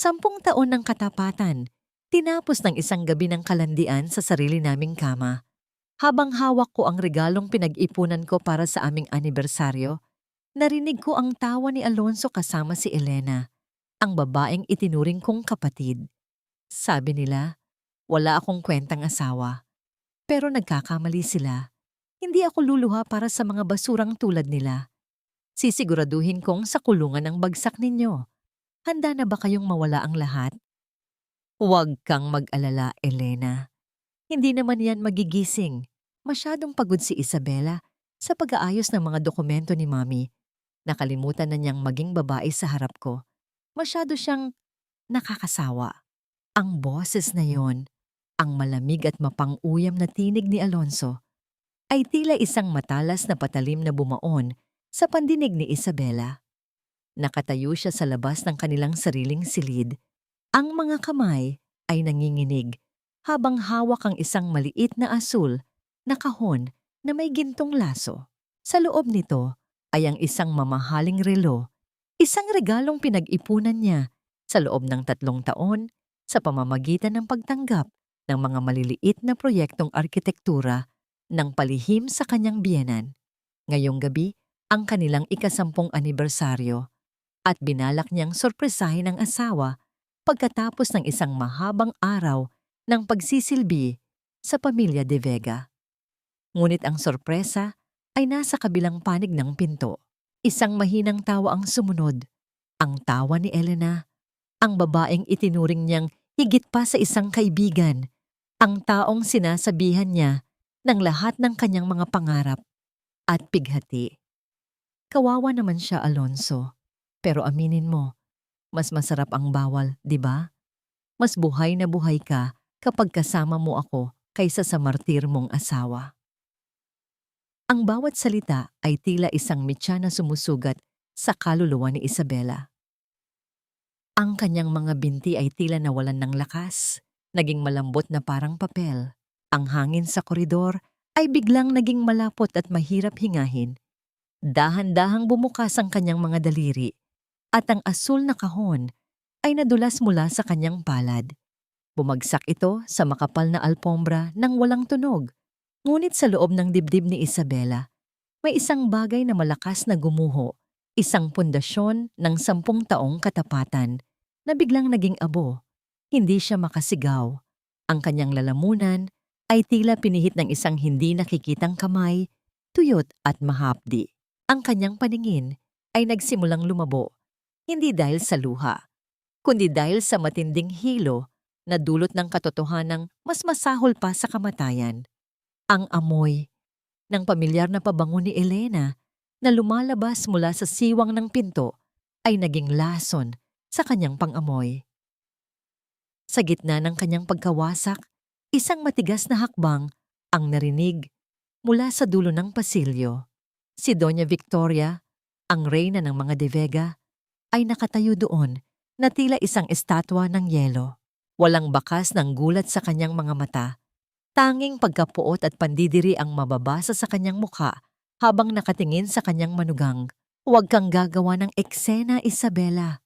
10 taon ng katapatan, tinapos ng isang gabi ng kalandian sa sarili naming kama. Habang hawak ko ang regalong pinag-ipunan ko para sa aming anibersaryo, narinig ko ang tawa ni Alonso kasama si Elena, ang babaeng itinuring kong kapatid. Sabi nila, wala akong kwentang asawa. Pero nagkakamali sila. Hindi ako luluha para sa mga basurang tulad nila. Sisiguraduhin kong sa kulungan ang bagsak ninyo. Handa na ba kayong mawala ang lahat? Huwag kang mag-alala, Elena. Hindi naman yan magigising. Masyadong pagod si Isabela sa pag-aayos ng mga dokumento ni Mami. Nakalimutan na niyang maging babae sa harap ko. Masyado siyang nakakasawa. Ang boses na yon, ang malamig at mapang-uyam na tinig ni Alonso, ay tila isang matalas na patalim na bumaon sa pandinig ni Isabela. Nakatayo siya sa labas ng kanilang sariling silid. Ang mga kamay ay nanginginig habang hawak ang isang maliit na asul na kahon na may gintong laso. Sa loob nito ay ang isang mamahaling relo, isang regalong pinag-ipunan niya sa loob ng 3 taon sa pamamagitan ng pagtanggap ng mga maliliit na proyektong arkitektura ng palihim sa kanyang biyenan. Ngayong gabi, ang kanilang ika-10 anibersaryo at binalak niyang sorpresahin ang asawa pagkatapos ng isang mahabang araw ng pagsisilbi sa pamilya De Vega. Ngunit ang sorpresa ay nasa kabilang panig ng pinto. Isang mahinang tawa ang sumunod, ang tawa ni Elena, ang babaeng itinuring niyang higit pa sa isang kaibigan, ang taong sinasabihan niya ng lahat ng kanyang mga pangarap at pighati. Kawawa naman siya, Alonso, pero aminin mo, mas masarap ang bawal, di ba? Mas buhay na buhay ka kapag kasama mo ako kaysa sa martir mong asawa. Ang bawat salita ay tila isang mitya na sumusugat sa kaluluwa ni Isabela. Ang kanyang mga binti ay tila nawalan ng lakas, naging malambot na parang papel. Ang hangin sa koridor ay biglang naging malapot at mahirap hingahin. Dahan-dahang bumukas ang kanyang mga daliri at ang asul na kahon ay nadulas mula sa kanyang palad. Bumagsak ito sa makapal na alpombra nang walang tunog. Ngunit sa loob ng dibdib ni Isabela, may isang bagay na malakas na gumuho, isang pundasyon ng 10 taong katapatan na biglang naging abo. Hindi siya makasigaw. Ang kanyang lalamunan ay tila pinihit ng isang hindi nakikitang kamay, tuyot at mahapdi. Ang kanyang paningin ay nagsimulang lumabo, hindi dahil sa luha, kundi dahil sa matinding hilo na dulot ng katotohanang mas masahol pa sa kamatayan. Ang amoy ng pamilyar na pabango ni Elena na lumalabas mula sa siwang ng pinto ay naging lason sa kanyang pang-amoy. Sa gitna ng kanyang pagkawasak, isang matigas na hakbang ang narinig mula sa dulo ng pasilyo. Si Doña Victoria, ang reyna ng mga De Vega, ay nakatayo doon na tila isang estatwa ng yelo. Walang bakas ng gulat sa kanyang mga mata. Tanging pagkapuot at pandidiri ang mababasa sa kanyang mukha habang nakatingin sa kanyang manugang. Huwag kang gagawa ng eksena, Isabela.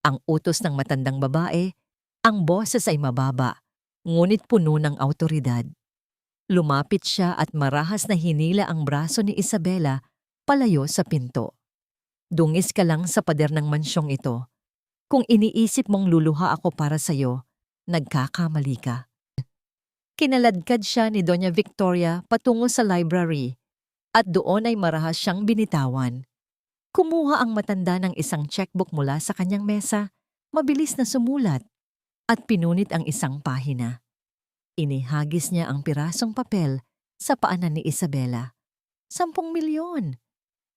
Ang utos ng matandang babae, ang boses ay mababa, ngunit puno ng awtoridad. Lumapit siya at marahas na hinila ang braso ni Isabela palayo sa pinto. Dungis ka lang sa pader ng mansyong ito. Kung iniisip mong luluha ako para sa'yo, nagkakamali ka. Kinaladkad siya ni Doña Victoria patungo sa library at doon ay marahas siyang binitawan. Kumuha ang matanda ng isang checkbook mula sa kanyang mesa, mabilis na sumulat at pinunit ang isang pahina. Inihagis niya ang pirasong papel sa paanan ni Isabela. 10 milyon!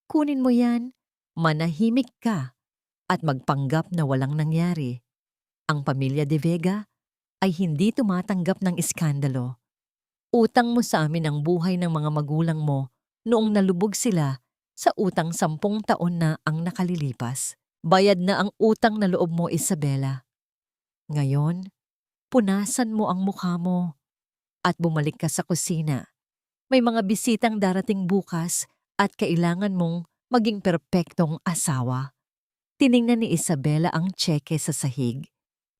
Kunin mo yan, manahimik ka at magpanggap na walang nangyari. Ang pamilya De Vega ay hindi tumatanggap ng iskandalo. Utang mo sa amin ang buhay ng mga magulang mo noong nalubog sila sa utang 10 taon na ang nakalilipas. Bayad na ang utang na loob mo, Isabela. Ngayon, punasan mo ang mukha mo at bumalik ka sa kusina. May mga bisitang darating bukas at kailangan mong maging perpektong asawa. Tiningnan ni Isabela ang tseke sa sahig.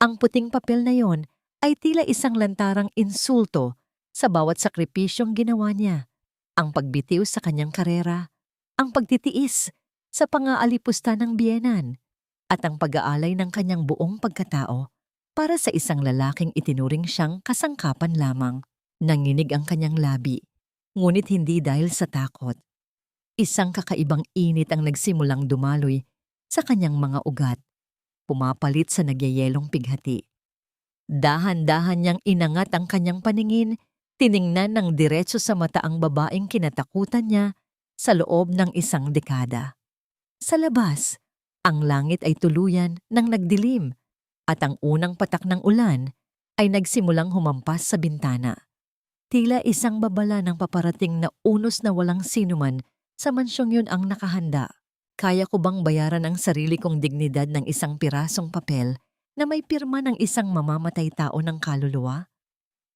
Ang puting papel na yon ay tila isang lantarang insulto sa bawat sakripisyong ginawa niya. Ang pagbitiw sa kanyang karera, ang pagtitiis sa pangaalipusta ng biyenan, at ang pag-aalay ng kanyang buong pagkatao para sa isang lalaking itinuring siyang kasangkapan lamang. Nanginig ang kanyang labi, ngunit hindi dahil sa takot. Isang kakaibang init ang nagsimulang dumaloy sa kanyang mga ugat, pumapalit sa nagyayelong pighati. Dahan-dahan niyang inangat ang kanyang paningin, tiningnan ng diretso sa mata ang babaeng kinatakutan niya sa loob ng isang dekada. Sa labas, ang langit ay tuluyan ng nagdilim at ang unang patak ng ulan ay nagsimulang humampas sa bintana. Tila isang babala ng paparating na unos na walang sinuman sa mansyong yun ang nakahanda. Kaya ko bang bayaran ang sarili kong dignidad ng isang pirasong papel na may pirma ng isang mamamatay tao ng kaluluwa?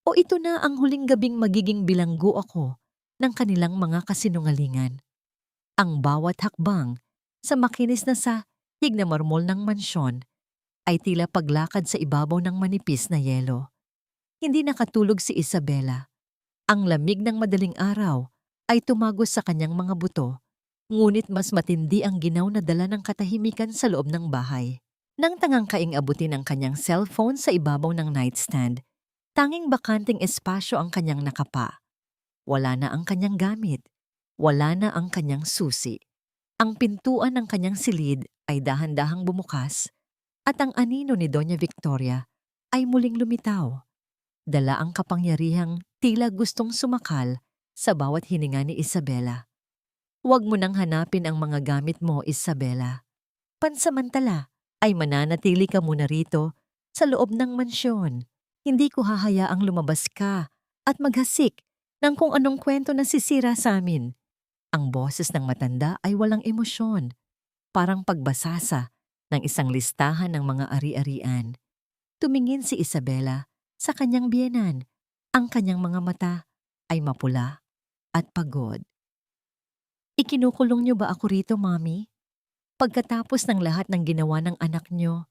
O ito na ang huling gabing magiging bilanggo ako ng kanilang mga kasinungalingan? Ang bawat hakbang sa makinis na sahig na marmol ng mansyon ay tila paglakad sa ibabaw ng manipis na yelo. Hindi nakatulog si Isabela. Ang lamig ng madaling araw ay tumagos sa kanyang mga buto, ngunit mas matindi ang ginaw na dala ng katahimikan sa loob ng bahay. Nang tangangkaing abutin ang kanyang cellphone sa ibabaw ng nightstand, tanging bakanting espasyo ang kanyang nakapa. Wala na ang kanyang gamit. Wala na ang kanyang susi. Ang pintuan ng kanyang silid ay dahan-dahang bumukas at ang anino ni Doña Victoria ay muling lumitaw. Dala ang kapangyarihang tila gustong sumakal sa bawat hininga ni Isabela. Huwag mo nang hanapin ang mga gamit mo, Isabela. Pansamantala ay mananatili ka muna rito sa loob ng mansyon. Hindi ko hahayaang lumabas ka at maghasik ng kung anong kwento na sisira sa amin. Ang boses ng matanda ay walang emosyon, parang pagbasasa ng isang listahan ng mga ari-arian. Tumingin si Isabela sa kanyang biyenan. Ang kanyang mga mata ay mapula at pagod. Ikinukulong niyo ba ako rito, Mami? Pagkatapos ng lahat ng ginawa ng anak niyo,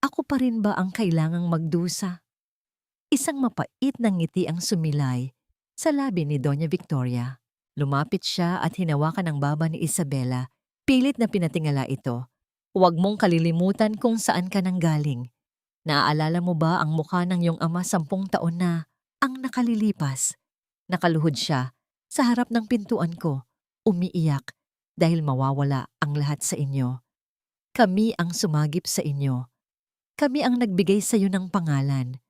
ako pa rin ba ang kailangang magdusa? Isang mapait na ngiti ang sumilay sa labi ni Doña Victoria. Lumapit siya at hinawakan ang baba ni Isabela, pilit na pinatingala ito. Huwag mong kalilimutan kung saan ka nanggaling. Naaalala mo ba ang mukha ng iyong ama 10 taon na ang nakalilipas? Nakaluhod siya sa harap ng pintuan ko, umiiyak dahil mawawala ang lahat sa inyo. Kami ang sumagip sa inyo. Kami ang nagbigay sa iyo ng pangalan.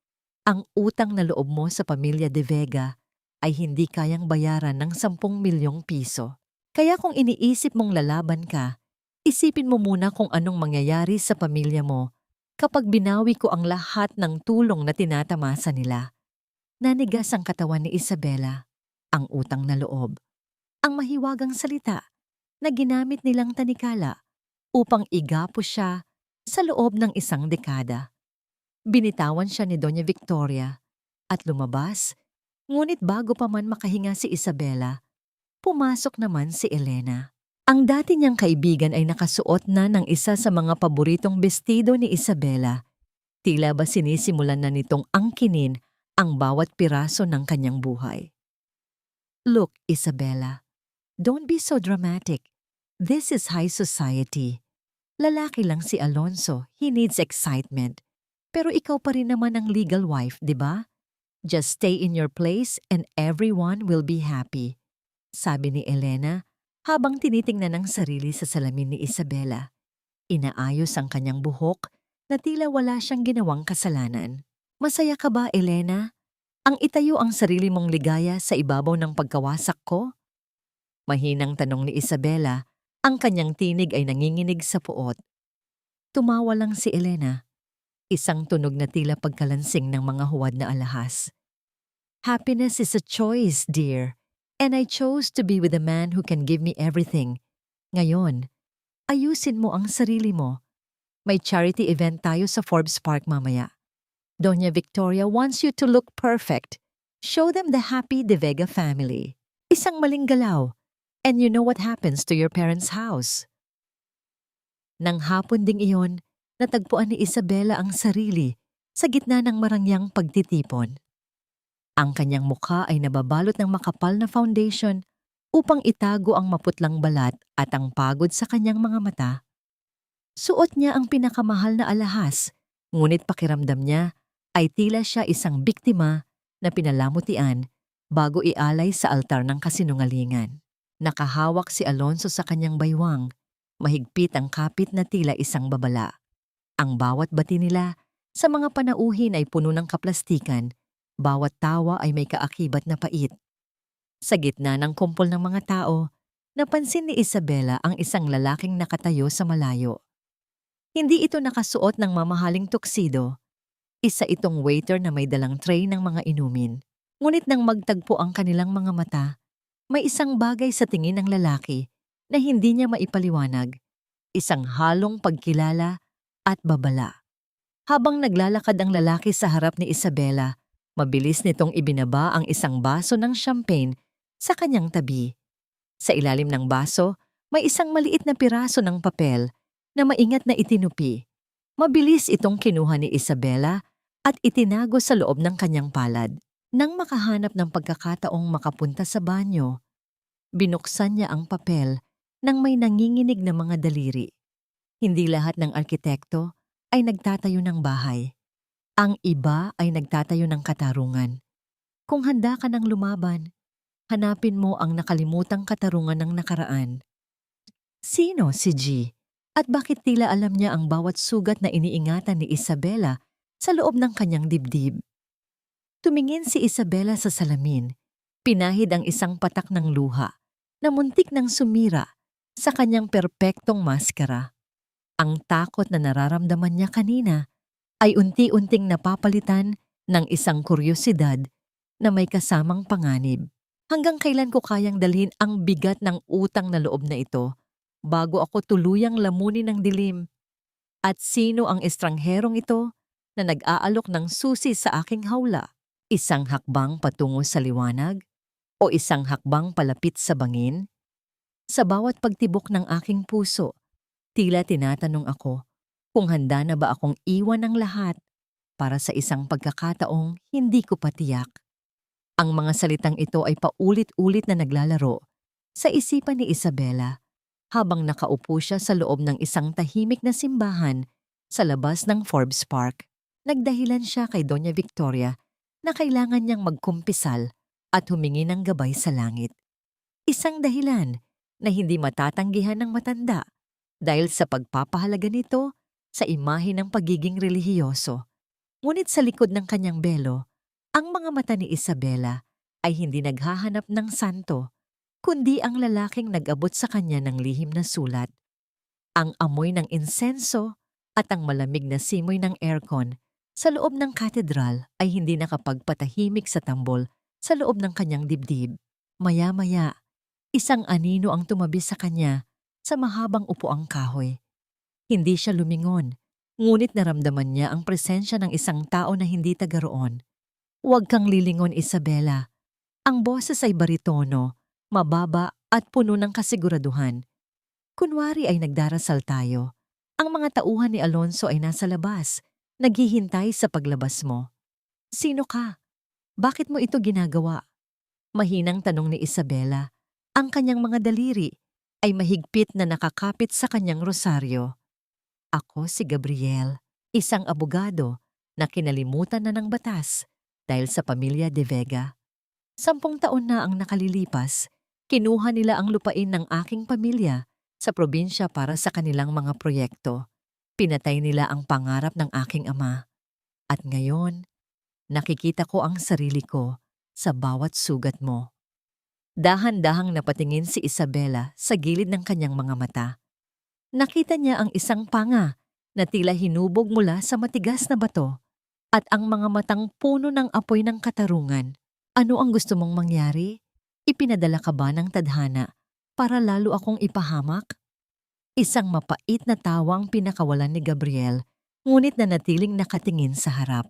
Ang utang na loob mo sa pamilya De Vega ay hindi kayang bayaran ng 10 milyong piso. Kaya kung iniisip mong lalaban ka, isipin mo muna kung anong mangyayari sa pamilya mo kapag binawi ko ang lahat ng tulong na tinatamasa nila. Nanigas ang katawan ni Isabela, ang utang na loob, ang mahiwagang salita na ginamit nilang tanikala upang igapos siya sa loob ng isang dekada. Binitawan siya ni Doña Victoria at lumabas, ngunit bago pa man makahinga si Isabela, pumasok naman si Elena. Ang dati niyang kaibigan ay nakasuot na ng isa sa mga paboritong bestido ni Isabela. Tila ba sinisimulan na nitong angkinin ang bawat piraso ng kanyang buhay. Look, Isabela, don't be so dramatic. This is high society. Lalaki lang si Alonso, he needs excitement. Pero ikaw pa rin naman ang legal wife, di ba? Just stay in your place and everyone will be happy. Sabi ni Elena habang tinitingnan ang sarili sa salamin ni Isabela. Inaayos ang kanyang buhok na tila wala siyang ginawang kasalanan. Masaya ka ba, Elena? Ang itayo ang sarili mong ligaya sa ibabaw ng pagkawasak ko? Mahinang tanong ni Isabela, ang kanyang tinig ay nanginginig sa puot. Tumawa lang si Elena. Isang tunog na tila pagkalansing ng mga huwad na alahas. Happiness is a choice, dear. And I chose to be with a man who can give me everything. Ngayon, ayusin mo ang sarili mo. May charity event tayo sa Forbes Park mamaya. Doña Victoria wants you to look perfect. Show them the happy De Vega family. Isang maling galaw. And you know what happens to your parents' house. Nang hapon ding iyon, natagpuan ni Isabela ang sarili sa gitna ng marangyang pagtitipon. Ang kanyang mukha ay nababalot ng makapal na foundation upang itago ang maputlang balat at ang pagod sa kanyang mga mata. Suot niya ang pinakamahal na alahas, ngunit pakiramdam niya ay tila siya isang biktima na pinalamutian bago ialay sa altar ng kasinungalingan. Nakahawak si Alonso sa kanyang baywang, mahigpit ang kapit na tila isang babala. Ang bawat bati nila sa mga panauhin ay puno ng kaplastikan, bawat tawa ay may kaakibat na pait. Sa gitna ng kumpol ng mga tao, napansin ni Isabela ang isang lalaking nakatayo sa malayo. Hindi ito nakasuot ng mamahaling tuksido. Isa itong waiter na may dalang tray ng mga inumin. Ngunit nang magtagpo ang kanilang mga mata, may isang bagay sa tingin ng lalaki na hindi niya maipaliwanag. Isang halong pagkilala at babala. Habang naglalakad ang lalaki sa harap ni Isabela, mabilis nitong ibinaba ang isang baso ng champagne sa kanyang tabi. Sa ilalim ng baso, may isang maliit na piraso ng papel na maingat na itinupi. Mabilis itong kinuha ni Isabela at itinago sa loob ng kanyang palad. Nang makahanap ng pagkakataong makapunta sa banyo, binuksan niya ang papel nang may nanginginig na mga daliri. Hindi lahat ng arkitekto ay nagtatayo ng bahay. Ang iba ay nagtatayo ng katarungan. Kung handa ka ng lumaban, hanapin mo ang nakalimutang katarungan ng nakaraan. Sino si G? At bakit tila alam niya ang bawat sugat na iniingatan ni Isabela sa loob ng kanyang dibdib? Tumingin si Isabela sa salamin. Pinahid ang isang patak ng luha na muntik nang sumira sa kanyang perpektong maskara. Ang takot na nararamdaman niya kanina ay unti-unting napapalitan ng isang kuryosidad na may kasamang panganib. Hanggang kailan ko kayang dalhin ang bigat ng utang na loob na ito bago ako tuluyang lamunin ng dilim? At sino ang estrangherong ito na nag-aalok ng susi sa aking hawla? Isang hakbang patungo sa liwanag o isang hakbang palapit sa bangin? Sa bawat pagtibok ng aking puso, tila tinatanong ako kung handa na ba akong iwan ng lahat para sa isang pagkakataong hindi ko patiyak. Ang mga salitang ito ay paulit-ulit na naglalaro sa isipan ni Isabela habang nakaupo siya sa loob ng isang tahimik na simbahan sa labas ng Forbes Park. Nagdahilan siya kay Doña Victoria na kailangan niyang magkumpisal at humingi ng gabay sa langit. Isang dahilan na hindi matatanggihan ng matanda dahil sa pagpapahalaga nito sa imahe ng pagiging relihiyoso. Ngunit sa likod ng kanyang belo, ang mga mata ni Isabela ay hindi naghahanap ng santo, kundi ang lalaking nag-abot sa kanya ng lihim na sulat. Ang amoy ng insenso at ang malamig na simoy ng aircon sa loob ng katedral ay hindi nakapagpatahimik sa tambol sa loob ng kanyang dibdib. Maya-maya, isang anino ang tumabi sa kanya sa mahabang upuang kahoy. Hindi siya lumingon, ngunit naramdaman niya ang presensya ng isang tao na hindi taga roon. Huwag kang lilingon, Isabela. Ang boses ay baritono, mababa at puno ng kasiguraduhan. Kunwari ay nagdarasal tayo. Ang mga tauhan ni Alonso ay nasa labas, naghihintay sa paglabas mo. Sino ka? Bakit mo ito ginagawa? Mahinang tanong ni Isabela. Ang kanyang mga daliri ay mahigpit na nakakapit sa kanyang rosaryo. Ako si Gabriel, isang abogado na kinalimutan na ng batas dahil sa pamilya De Vega. 10 taon na ang nakalilipas, kinuha nila ang lupain ng aking pamilya sa probinsya para sa kanilang mga proyekto. Pinatay nila ang pangarap ng aking ama. At ngayon, nakikita ko ang sarili ko sa bawat sugat mo. Dahan-dahang napatingin si Isabela sa gilid ng kanyang mga mata. Nakita niya ang isang panga na tila hinubog mula sa matigas na bato at ang mga matang puno ng apoy ng katarungan. Ano ang gusto mong mangyari? Ipinadala ka ba ng tadhana para lalo akong ipahamak? Isang mapait na tawang pinakawalan ni Gabriel, ngunit nanatiling nakatingin sa harap.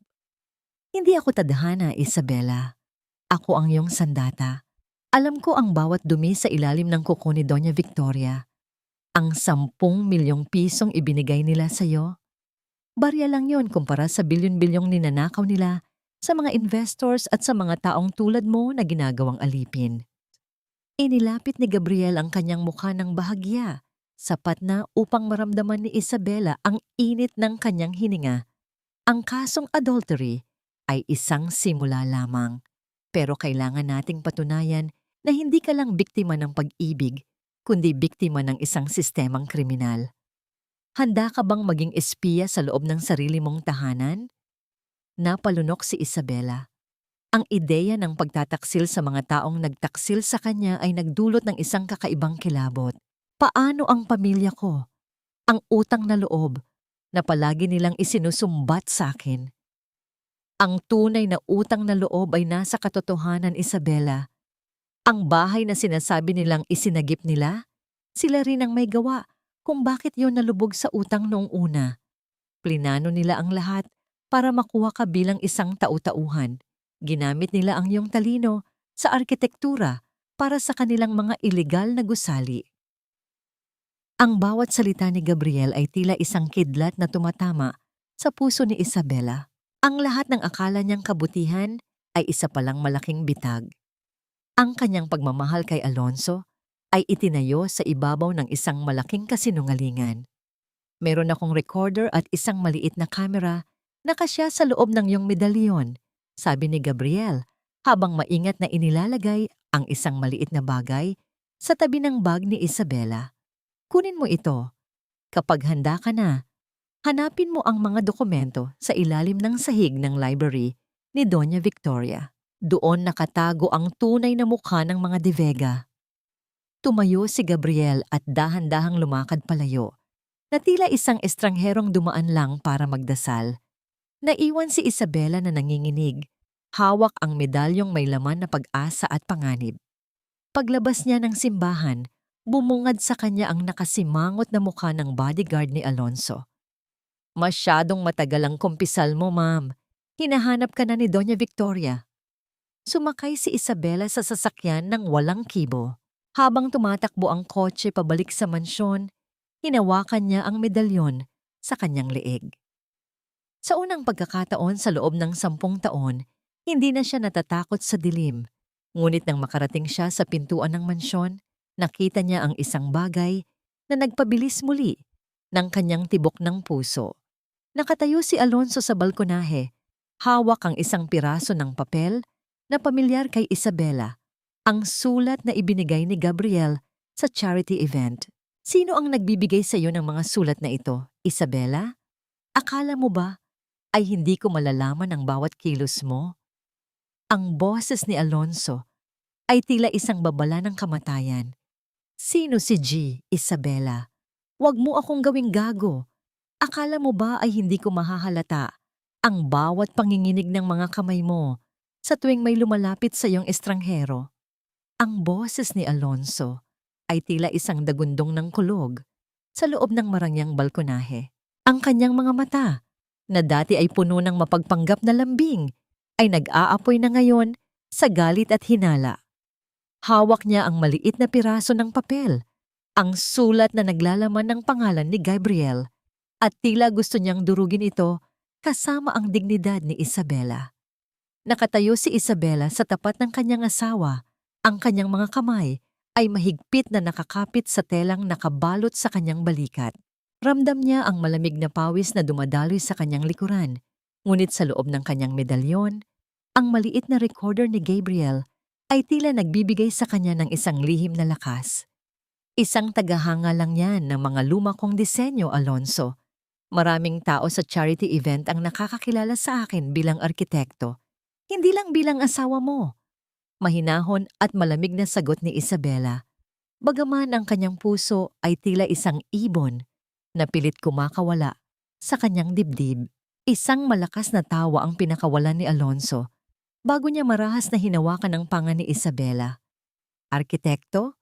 Hindi ako tadhana, Isabela. Ako ang iyong sandata. Alam ko ang bawat dumi sa ilalim ng kuko ni Doña Victoria. Ang 10 milyong pisong ibinigay nila sa iyo. Barya lang yon kumpara sa bilyon-bilyong ninanakaw nila sa mga investors at sa mga taong tulad mo na ginagawang alipin. Inilapit ni Gabriel ang kanyang mukha ng bahagya, sapat na upang maramdaman ni Isabela ang init ng kanyang hininga. Ang kasong adultery ay isang simula lamang, pero kailangan nating patunayan na hindi ka lang biktima ng pag-ibig, kundi biktima ng isang sistemang kriminal. Handa ka bang maging espiya sa loob ng sarili mong tahanan? Napalunok si Isabela. Ang ideya ng pagtataksil sa mga taong nagtaksil sa kanya ay nagdulot ng isang kakaibang kilabot. Paano ang pamilya ko? Ang utang na loob na palagi nilang isinusumbat sa akin. Ang tunay na utang na loob ay nasa katotohanan, Isabela. Ang bahay na sinasabi nilang isinagip nila, sila rin ang may gawa kung bakit yon nalubog sa utang noong una. Plinano nila ang lahat para makuha ka bilang isang tau-tauhan. Ginamit nila ang iyong talino sa arkitektura para sa kanilang mga ilegal na gusali. Ang bawat salita ni Gabriel ay tila isang kidlat na tumatama sa puso ni Isabela. Ang lahat ng akala niyang kabutihan ay isa palang malaking bitag. Ang kanyang pagmamahal kay Alonso ay itinayo sa ibabaw ng isang malaking kasinungalingan. Meron akong recorder at isang maliit na kamera na kasya sa loob ng iyong medalyon, sabi ni Gabriel habang maingat na inilalagay ang isang maliit na bagay sa tabi ng bag ni Isabela. Kunin mo ito. Kapag handa ka na, hanapin mo ang mga dokumento sa ilalim ng sahig ng library ni Doña Victoria. Doon nakatago ang tunay na mukha ng mga De Vega. Tumayo si Gabriel at dahan-dahang lumakad palayo, na tila isang estrangherong dumaan lang para magdasal. Naiwan si Isabela na nanginginig, hawak ang medalyong may laman na pag-asa at panganib. Paglabas niya ng simbahan, bumungad sa kanya ang nakasimangot na mukha ng bodyguard ni Alonso. Masyadong matagal ang kumpisal mo, ma'am. Hinahanap ka na ni Doña Victoria. Sumakay si Isabela sa sasakyan ng walang kibo. Habang tumatakbo ang kotse pabalik sa mansyon, hinawakan niya ang medalyon sa kanyang leeg. Sa unang pagkakataon sa loob ng 10 taon, hindi na siya natatakot sa dilim. Ngunit nang makarating siya sa pintuan ng mansyon, nakita niya ang isang bagay na nagpabilis muli ng kanyang tibok ng puso. Nakatayo si Alonso sa balkonahe, hawak ang isang piraso ng papel na pamilyar kay Isabela, ang sulat na ibinigay ni Gabriel sa charity event. Sino ang nagbibigay sa iyo ng mga sulat na ito, Isabela? Akala mo ba ay hindi ko malalaman ang bawat kilos mo? Ang boses ni Alonso ay tila isang babala ng kamatayan. Sino si G, Isabela? Huwag mo akong gawing gago. Akala mo ba ay hindi ko mahahalata ang bawat panginginig ng mga kamay mo sa tuwing may lumalapit sa iyong estranghero? Ang boses ni Alonso ay tila isang dagundong ng kulog sa loob ng marangyang balkonahe. Ang kanyang mga mata, na dati ay puno ng mapagpanggap na lambing, ay nag-aapoy na ngayon sa galit at hinala. Hawak niya ang maliit na piraso ng papel, ang sulat na naglalaman ng pangalan ni Gabriel, at tila gusto niyang durugin ito kasama ang dignidad ni Isabela. Nakatayo si Isabela sa tapat ng kanyang asawa, ang kanyang mga kamay ay mahigpit na nakakapit sa telang nakabalot sa kanyang balikat. Ramdam niya ang malamig na pawis na dumadaloy sa kanyang likuran, ngunit sa loob ng kanyang medalyon, ang maliit na recorder ni Gabriel ay tila nagbibigay sa kanya ng isang lihim na lakas. Isang tagahanga lang yan ng mga luma kong disenyo, Alonso. Maraming tao sa charity event ang nakakakilala sa akin bilang arkitekto, hindi lang bilang asawa mo. Mahinahon at malamig na sagot ni Isabela. Bagaman ang kanyang puso ay tila isang ibon na pilit kumakawala sa kanyang dibdib. Isang malakas na tawa ang pinakawalan ni Alonso bago niya marahas na hinawakan ang panga ni Isabela. Arkitekto?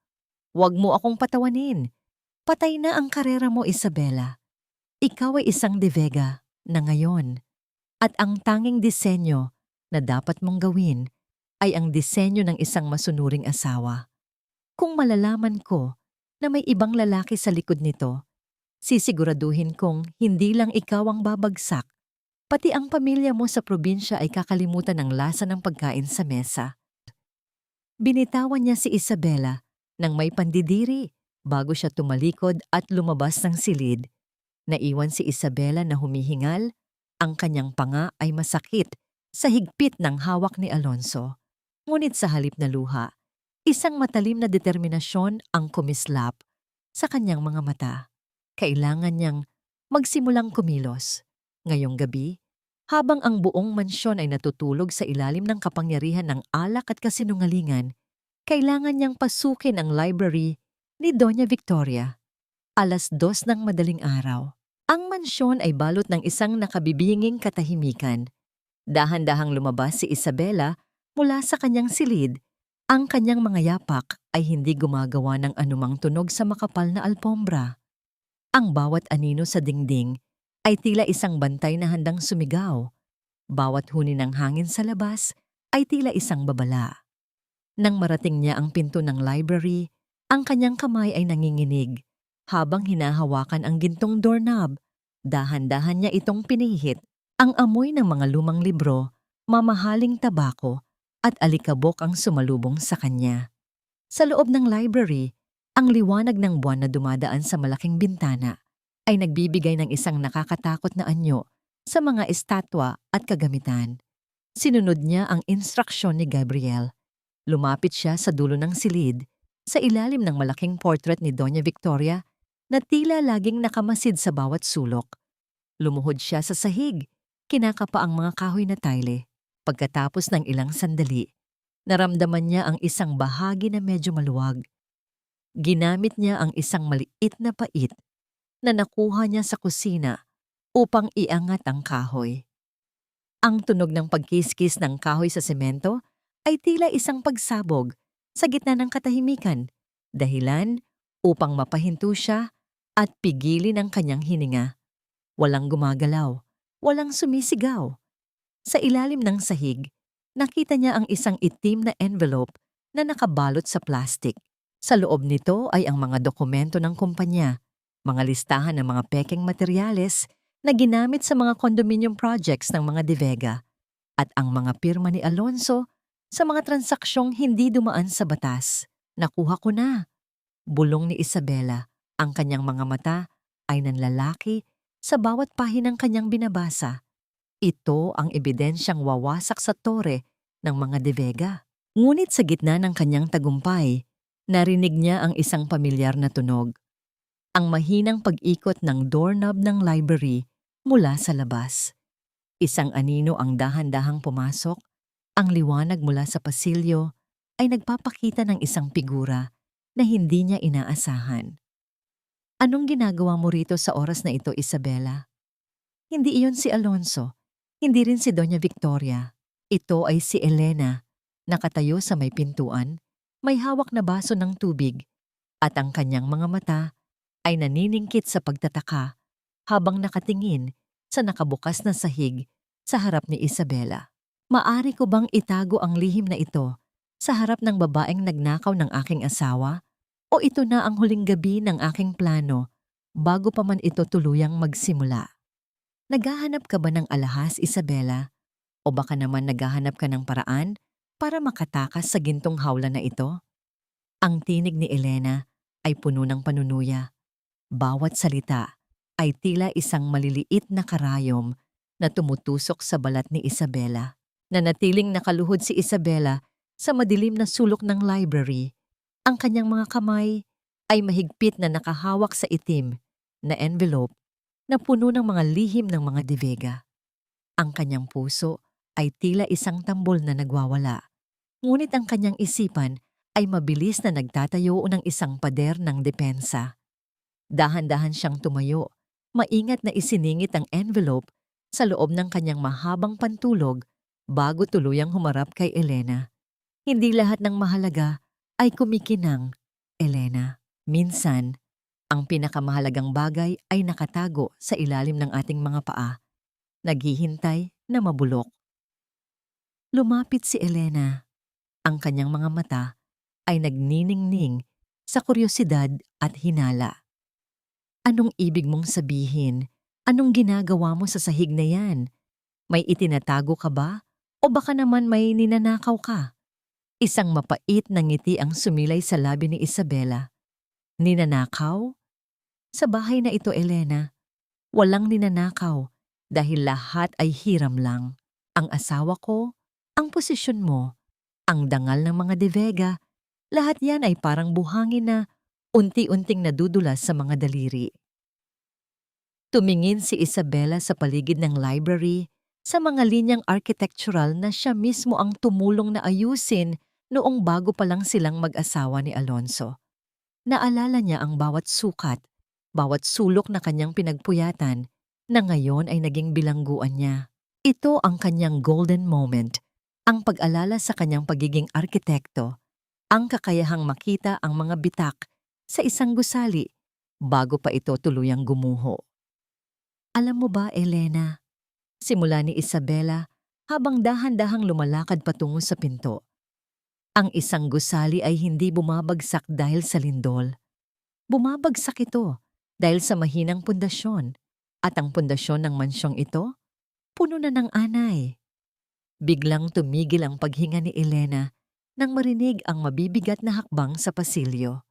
Huwag mo akong patawanin. Patay na ang karera mo, Isabela. Ikaw ay isang De Vega na ngayon. At ang tanging disenyo na dapat mong gawin ay ang disenyo ng isang masunuring asawa. Kung malalaman ko na may ibang lalaki sa likod nito, Sisiguraduhin kong hindi lang ikaw ang babagsak, pati ang pamilya mo sa probinsya ay kakalimutan ng lasa ng pagkain sa mesa. Binitawan niya si Isabela nang may pandidiri bago siya tumalikod at lumabas ng silid. Naiwan si Isabela na humihingal, ang kanyang panga ay masakit sa higpit ng hawak ni Alonso. Ngunit sa halip na luha, isang matalim na determinasyon ang kumislap sa kanyang mga mata. Kailangan niyang magsimulang kumilos. Ngayong gabi, habang ang buong mansyon ay natutulog sa ilalim ng kapangyarihan ng alak at kasinungalingan, kailangan niyang pasukin ang library ni Doña Victoria. 2:00 ng madaling araw. Ang mansyon ay balot ng isang nakabibinging katahimikan. Dahan-dahang lumabas si Isabela mula sa kanyang silid. Ang kanyang mga yapak ay hindi gumagawa ng anumang tunog sa makapal na alpombra. Ang bawat anino sa dingding ay tila isang bantay na handang sumigaw. Bawat huni ng hangin sa labas ay tila isang babala. Nang marating niya ang pinto ng library, ang kanyang kamay ay nanginginig. Habang hinahawakan ang gintong doorknob, dahan-dahan niya itong pinihit. Ang amoy ng mga lumang libro, mamahaling tabako, at alikabok ang sumalubong sa kanya. Sa loob ng library, ang liwanag ng buwan na dumadaan sa malaking bintana ay nagbibigay ng isang nakakatakot na anyo sa mga estatwa at kagamitan. Sinunod niya ang instruksyon ni Gabriel. Lumapit siya sa dulo ng silid, sa ilalim ng malaking portrait ni Doña Victoria na tila laging nakamasid sa bawat sulok. Lumuhod siya sa sahig, kinakapa ang mga kahoy na tile. Pagkatapos ng ilang sandali, naramdaman niya ang isang bahagi na medyo maluwag. Ginamit niya ang isang maliit na pait na nakuha niya sa kusina upang iangat ang kahoy. Ang tunog ng pagkiskis ng kahoy sa semento ay tila isang pagsabog sa gitna ng katahimikan, dahilan upang mapahinto siya at pigilin ang kanyang hininga. Walang gumagalaw, walang sumisigaw. Sa ilalim ng sahig, nakita niya ang isang itim na envelope na nakabalot sa plastik. Sa loob nito ay ang mga dokumento ng kumpanya, mga listahan ng mga pekeng materyales na ginamit sa mga condominium projects ng mga De Vega, at ang mga pirma ni Alonso sa mga transaksyong hindi dumaan sa batas. Nakuha ko na. Bulong ni Isabela. Ang kanyang mga mata ay nanlalaki sa bawat pahinang kanyang binabasa. Ito ang ebidensyang wawasak sa tore ng mga De Vega. Ngunit sa gitna ng kanyang tagumpay, narinig niya ang isang pamilyar na tunog. Ang mahinang pag-ikot ng doorknob ng library mula sa labas. Isang anino ang dahan-dahang pumasok. Ang liwanag mula sa pasilyo ay nagpapakita ng isang figura na hindi niya inaasahan. Anong ginagawa mo rito sa oras na ito, Isabela? Hindi iyon si Alonso, hindi rin si Doña Victoria. Ito ay si Elena, nakatayo sa may pintuan, may hawak na baso ng tubig, at ang kanyang mga mata ay naniningkit sa pagtataka habang nakatingin sa nakabukas na sahig sa harap ni Isabela. Maari ko bang itago ang lihim na ito sa harap ng babaeng nagnakaw ng aking asawa? O ito na ang huling gabi ng aking plano bago pa man ito tuluyang magsimula? Naghahanap ka ba ng alahas, Isabela? O baka naman naghahanap ka ng paraan para makatakas sa gintong hawla na ito? Ang tinig ni Elena ay puno ng panunuya. Bawat salita ay tila isang maliliit na karayom na tumutusok sa balat ni Isabela. Nanatiling nakaluhod si Isabela sa madilim na sulok ng library. Ang kanyang mga kamay ay mahigpit na nakahawak sa itim na envelope na puno ng mga lihim ng mga De Vega. Ang kanyang puso ay tila isang tambol na nagwawala. Ngunit ang kanyang isipan ay mabilis na nagtatayo ng isang pader ng depensa. Dahan-dahan siyang tumayo, maingat na isiningit ang envelope sa loob ng kanyang mahabang pantulog bago tuluyang humarap kay Elena. Hindi lahat ng mahalaga ay kumikinang, Elena. Minsan, ang pinakamahalagang bagay ay nakatago sa ilalim ng ating mga paa, naghihintay na mabulok. Lumapit si Elena. Ang kanyang mga mata ay nagniningning sa kuryosidad at hinala. Anong ibig mong sabihin? Anong ginagawa mo sa sahig na yan? May itinatago ka ba? O baka naman may ninanakaw ka? Isang mapait na ngiti ang sumilay sa labi ni Isabela. Ninanakaw? Sa bahay na ito, Elena, walang ninanakaw dahil lahat ay hiram lang. Ang asawa ko, ang posisyon mo, ang dangal ng mga De Vega, lahat yan ay parang buhangin na unti-unting nadudulas sa mga daliri. Tumingin si Isabela sa paligid ng library, sa mga linyang architectural na siya mismo ang tumulong na ayusin noong bago pa lang silang mag-asawa ni Alonso. Naalala niya ang bawat sukat, bawat sulok na kanyang pinagpuyatan, na ngayon ay naging bilangguan niya. Ito ang kanyang golden moment, ang pag-alala sa kanyang pagiging arkitekto, ang kakayahang makita ang mga bitak sa isang gusali bago pa ito tuluyang gumuho. Alam mo ba, Elena, simula ni Isabela habang dahan-dahang lumalakad patungo sa pinto, ang isang gusali ay hindi bumabagsak dahil sa lindol. Bumabagsak ito dahil sa mahinang pundasyon, at ang pundasyon ng mansyong ito, puno na ng anay. Biglang tumigil ang paghinga ni Elena nang marinig ang mabibigat na hakbang sa pasilyo.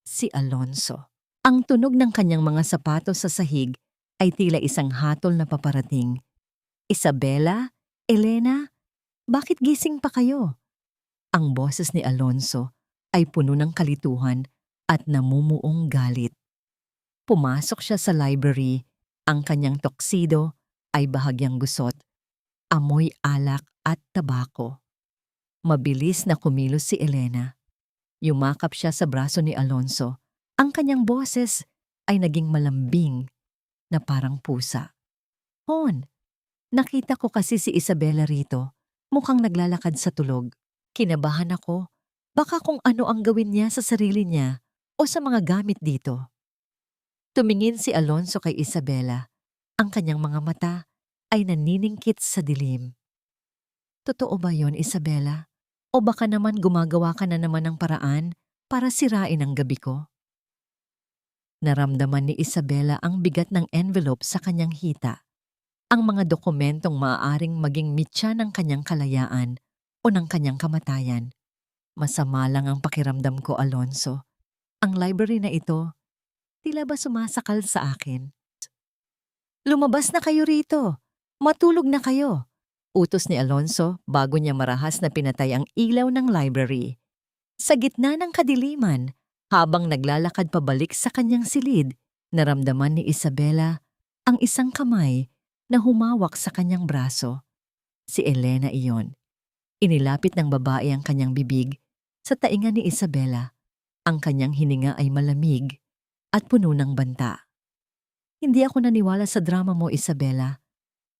Si Alonso. Ang tunog ng kanyang mga sapatos sa sahig ay tila isang hatol na paparating. Isabela? Elena? Bakit gising pa kayo? Ang boses ni Alonso ay puno ng kalituhan at namumuong galit. Pumasok siya sa library, ang kanyang tuxedo ay bahagyang gusot, amoy alak at tabako. Mabilis na kumilos si Elena. Yumakap siya sa braso ni Alonso. Ang kanyang boses ay naging malambing na parang pusa. Hon, nakita ko kasi si Isabela rito, mukhang naglalakad sa tulog. Kinabahan ako, baka kung ano ang gawin niya sa sarili niya o sa mga gamit dito. Tumingin si Alonso kay Isabela. Ang kanyang mga mata ay naniningkit sa dilim. Totoo ba yon, Isabela? O baka naman gumagawa ka na naman ng paraan para sirain ang gabi ko? Naramdaman ni Isabela ang bigat ng envelope sa kanyang hita. Ang mga dokumentong maaaring maging mitya ng kanyang kalayaan o ng kanyang kamatayan. Masama lang ang pakiramdam ko, Alonso. Ang library na ito, tila ba sumasakal sa akin? Lumabas na kayo rito. Matulog na kayo. Utos ni Alonso bago niya marahas na pinatay ang ilaw ng library. Sa gitna ng kadiliman, habang naglalakad pabalik sa kanyang silid, naramdaman ni Isabela ang isang kamay na humawak sa kanyang braso. Si Elena iyon. Inilapit ng babae ang kanyang bibig sa tainga ni Isabela. Ang kanyang hininga ay malamig at puno ng banta. Hindi ako naniwala sa drama mo, Isabela.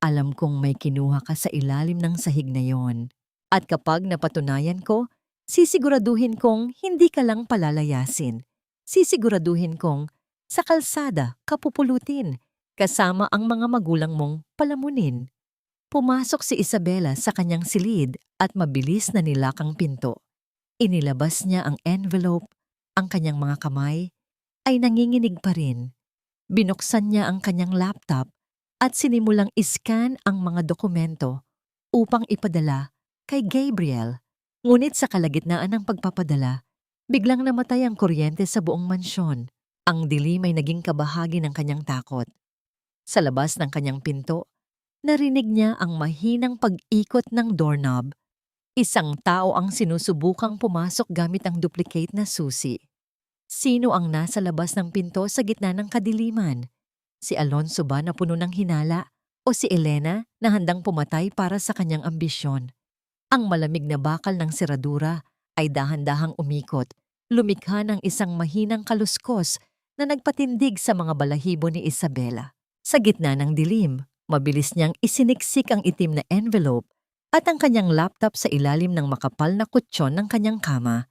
Alam kong may kinuha ka sa ilalim ng sahig na yon. At kapag napatunayan ko, sisiguraduhin kong hindi ka lang palalayasin. Sisiguraduhin kong sa kalsada ka pupulutin, kasama ang mga magulang mong palamunin. Pumasok si Isabela sa kanyang silid at mabilis na nilakang pinto. Inilabas niya ang envelope, ang kanyang mga kamay ay nanginginig pa rin. Binuksan niya ang kanyang laptop at sinimulang iscan ang mga dokumento upang ipadala kay Gabriel. Ngunit sa kalagitnaan ng pagpapadala, biglang namatay ang kuryente sa buong mansyon. Ang dilim ay naging kabahagi ng kanyang takot. Sa labas ng kanyang pinto, narinig niya ang mahinang pag-ikot ng doorknob. Isang tao ang sinusubukang pumasok gamit ang duplicate na susi. Sino ang nasa labas ng pinto sa gitna ng kadiliman? Si Alonso ba na puno ng hinala o si Elena na handang pumatay para sa kanyang ambisyon? Ang malamig na bakal ng seradura ay dahan-dahang umikot, lumikha ng isang mahinang kaluskos na nagpatindig sa mga balahibo ni Isabela. Sa gitna ng dilim, mabilis niyang isiniksik ang itim na envelope at ang kanyang laptop sa ilalim ng makapal na kutsyon ng kanyang kama.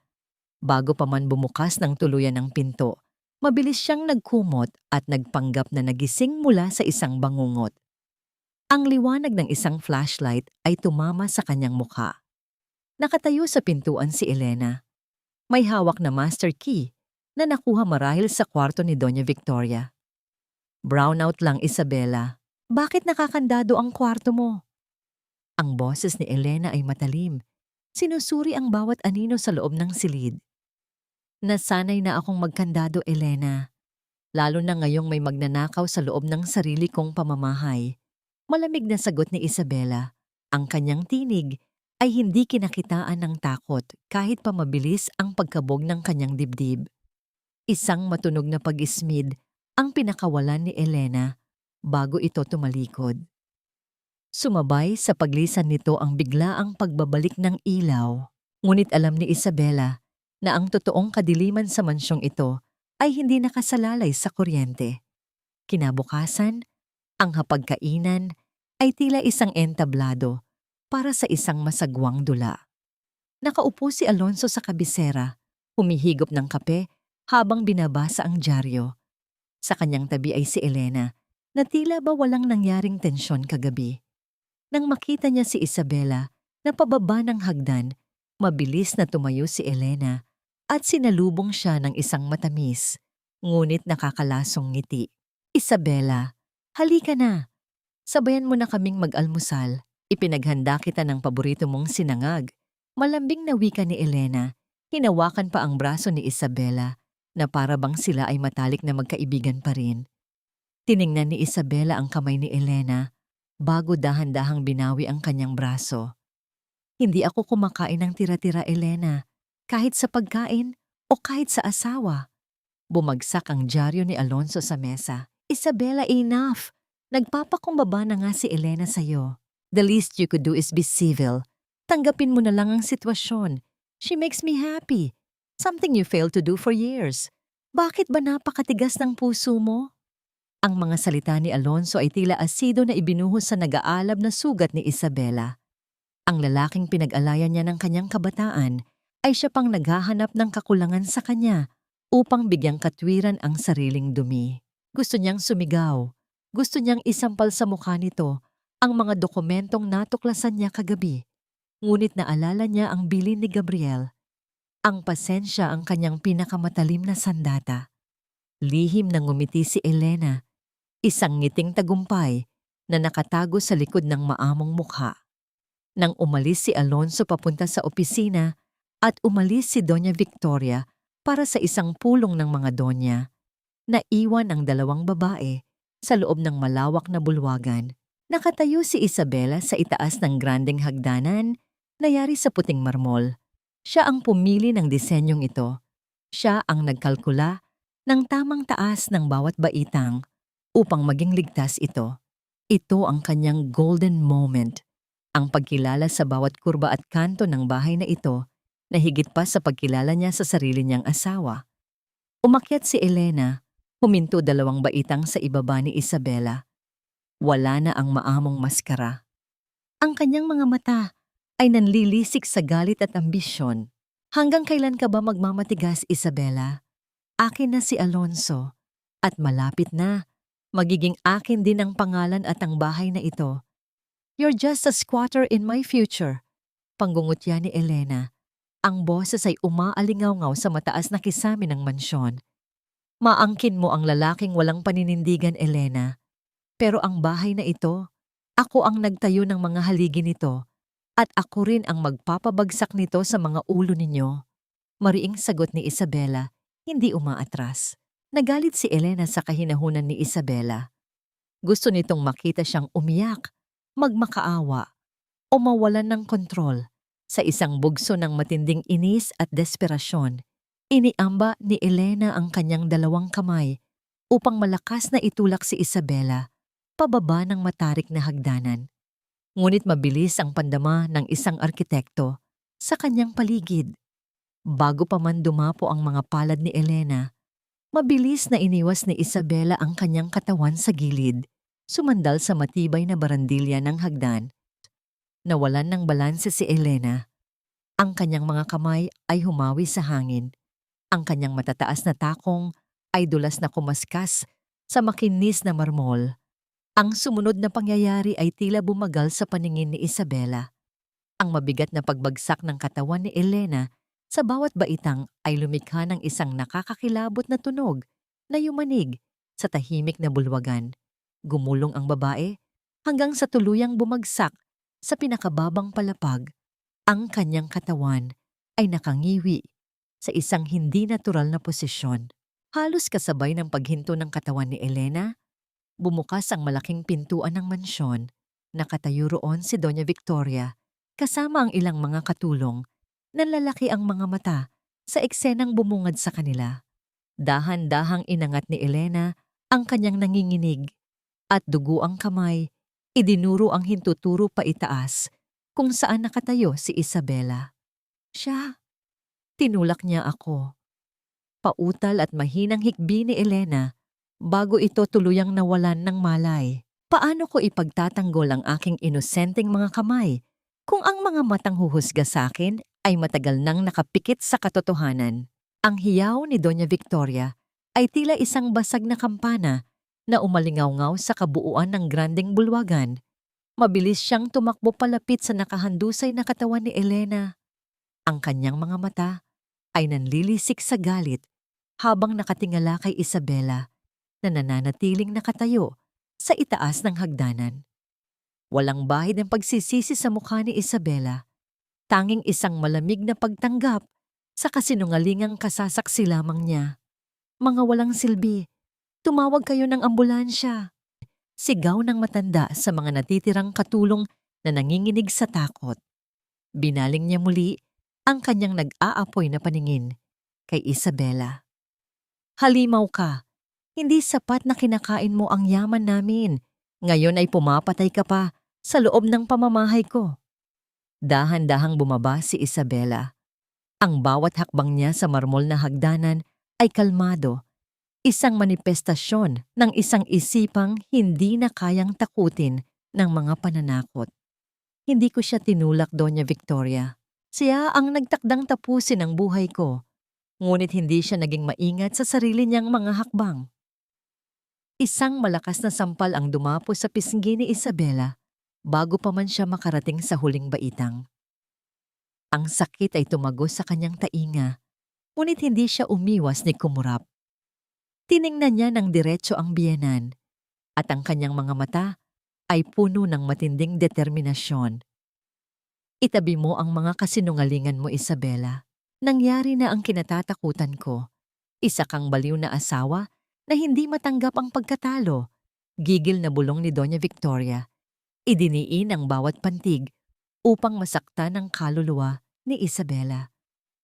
Bago pa man bumukas ng tuluyan ng pinto, mabilis siyang nagkumot at nagpanggap na nagising mula sa isang bangungot. Ang liwanag ng isang flashlight ay tumama sa kanyang mukha. Nakatayo sa pintuan si Elena. May hawak na master key na nakuha marahil sa kwarto ni Doña Victoria. Brownout lang, Isabela. Bakit nakakandado ang kwarto mo? Ang boses ni Elena ay matalim. Sinusuri ang bawat anino sa loob ng silid. Nasanay na akong magkandado, Elena. Lalo na ngayong may magnanakaw sa loob ng sarili kong pamamahay. Malamig na sagot ni Isabela. Ang kanyang tinig ay hindi kinakitaan ng takot kahit pa mabilis ang pagkabog ng kanyang dibdib. Isang matunog na pag-ismid ang pinakawalan ni Elena bago ito tumalikod. Sumabay sa paglisan nito ang biglaang pagbabalik ng ilaw. Ngunit alam ni Isabela na ang totoong kadiliman sa mansyong ito ay hindi nakasalalay sa kuryente. Kinabukasan, ang hapagkainan ay tila isang entablado para sa isang masagwang dula. Nakaupo si Alonso sa kabisera, humihigop ng kape habang binabasa ang dyaryo. Sa kanyang tabi ay si Elena na tila ba walang nangyaring tensyon kagabi. Nang makita niya si Isabela na pababa ng hagdan, mabilis na tumayo si Elena at sinalubong siya ng isang matamis, ngunit nakakalasong ngiti. Isabela, halika na. Sabayan mo na kaming mag-almusal. Ipinaghanda kita ng paborito mong sinangag. Malambing na wika ni Elena. Hinawakan pa ang braso ni Isabela na para bang sila ay matalik na magkaibigan pa rin. Tiningnan ni Isabela ang kamay ni Elena bago dahan-dahang binawi ang kanyang braso. Hindi ako kumakain ng tira-tira, Elena. Kahit sa pagkain o kahit sa asawa. Bumagsak ang dyaryo ni Alonso sa mesa. Isabela, enough! Nagpapakumbaba na nga si Elena sa'yo. The least you could do is be civil. Tanggapin mo na lang ang sitwasyon. She makes me happy. Something you failed to do for years. Bakit ba napakatigas ng puso mo? Ang mga salita ni Alonso ay tila asido na ibinuhos sa nag-aalab na sugat ni Isabela. Ang lalaking pinag-alayan niya ng kanyang kabataan ay siya pang naghahanap ng kakulangan sa kanya upang bigyang katwiran ang sariling dumi. Gusto niyang sumigaw. Gusto niyang isampal sa mukha nito ang mga dokumentong natuklasan niya kagabi. Ngunit naalala niya ang bilin ni Gabriel. Ang pasensya ang kanyang pinakamatalim na sandata. Lihim na ngumiti si Elena, isang ngiting tagumpay na nakatago sa likod ng maamong mukha. Nang umalis si Alonso papunta sa opisina at umalis si Doña Victoria para sa isang pulong ng mga donya, naiwan ang dalawang babae sa loob ng malawak na bulwagan. Nakatayo si Isabela sa itaas ng grandeng hagdanan na yari sa puting marmol. Siya ang pumili ng disenyong ito. Siya ang nagkalkula ng tamang taas ng bawat baitang upang maging ligtas ito. Ito ang kanyang golden moment, ang pagkilala sa bawat kurba at kanto ng bahay na ito na higit pa sa pagkilala niya sa sarili niyang asawa. Umakyat si Elena, huminto dalawang baitang sa ibaba ni Isabela. Wala na ang maamong maskara. Ang kanyang mga mata ay nanlilisik sa galit at ambisyon. Hanggang kailan ka ba magmamatigas, Isabela? Akin na si Alonso at malapit na. Magiging akin din ang pangalan at ang bahay na ito. You're just a squatter in my future. Panggungutya ni Elena. Ang boses ay umaalingaw-ngaw sa mataas na kisame ng mansyon. Maangkin mo ang lalaking walang paninindigan, Elena. Pero ang bahay na ito, ako ang nagtayo ng mga haligi nito at ako rin ang magpapabagsak nito sa mga ulo ninyo. Mariing sagot ni Isabela, hindi umaatras. Nagalit si Elena sa kahinahunan ni Isabela. Gusto nitong makita siyang umiyak, magmakaawa, o mawalan ng kontrol. Sa isang bugso ng matinding inis at desperasyon, iniamba ni Elena ang kanyang dalawang kamay upang malakas na itulak si Isabela pababa ng matarik na hagdanan. Ngunit mabilis ang pandama ng isang arkitekto sa kanyang paligid. Bago pa man dumapo ang mga palad ni Elena, mabilis na iniwas ni Isabela ang kanyang katawan sa gilid, sumandal sa matibay na barandilya ng hagdan. Nawalan ng balanse si Elena. Ang kanyang mga kamay ay humawi sa hangin. Ang kanyang matataas na takong ay dulas na kumaskas sa makinis na marmol. Ang sumunod na pangyayari ay tila bumagal sa paningin ni Isabela. Ang mabigat na pagbagsak ng katawan ni Elena sa bawat baitang ay lumikha ng isang nakakakilabot na tunog na yumanig Sa tahimik na bulwagan, gumulong ang babae hanggang sa tuluyang bumagsak sa pinakababang palapag. Ang kanyang katawan ay nakangiwi sa isang hindi natural na posisyon. Halos kasabay ng paghinto ng katawan ni Elena, bumukas ang malaking pintuan ng mansyon. Nakatayo roon si Doña Victoria kasama ang ilang mga katulong. Nanlalaki ang mga mata sa eksenang bumungad sa kanila. Dahan-dahang inangat ni Elena ang kanyang nanginginig at dugo ang kamay, idinuro ang hintuturo pa itaas kung saan nakatayo si Isabela. Siya, tinulak niya ako. Pautal at mahinang hikbi ni Elena bago ito tuluyang nawalan ng malay. Paano ko ipagtatanggol ang aking inosenteng mga kamay kung ang mga matang huhusga sa akin ay matagal nang nakapikit sa katotohanan? Ang hiyaw ni Doña Victoria ay tila isang basag na kampana na umalingaw-ngaw sa kabuuan ng grandeng bulwagan. Mabilis siyang tumakbo palapit sa nakahandusay na katawan ni Elena. Ang kanyang mga mata ay nanlilisik sa galit habang nakatingala kay Isabela na nananatiling nakatayo sa itaas ng hagdanan. Walang bahid ng pagsisisi sa mukha ni Isabela, tanging isang malamig na pagtanggap sa kasinungalingang kasasaksi lamang niya. Mga walang silbi, tumawag kayo ng ambulansya. Sigaw ng matanda sa mga natitirang katulong na nanginginig sa takot. Binaling niya muli ang kanyang nag-aapoy na paningin kay Isabela. Halimaw ka, hindi sapat na kinakain mo ang yaman namin. Ngayon ay pumapatay ka pa sa loob ng pamamahay ko. Dahan-dahang bumaba si Isabela. Ang bawat hakbang niya sa marmol na hagdanan ay kalmado. Isang manifestasyon ng isang isipang hindi na kayang takutin ng mga pananakot. Hindi ko siya tinulak, Doña Victoria. Siya ang nagtakdang tapusin ang buhay ko. Ngunit hindi siya naging maingat sa sarili niyang mga hakbang. Isang malakas na sampal ang dumapo sa pisngi ni Isabela bago pa man siya makarating sa huling baitang. Ang sakit ay tumagos sa kanyang tainga, ngunit hindi siya umiwas ni kumurap. Tiningnan niya ng diretso ang biyenan at ang kanyang mga mata ay puno ng matinding determinasyon. Itabi mo ang mga kasinungalingan mo, Isabela. Nangyari na ang kinatatakutan ko. Isa kang baliw na asawa na hindi matanggap ang pagkatalo. Gigil na bulong ni Doña Victoria. Idiniin ang bawat pantig upang masaktan ang kaluluwa ni Isabela.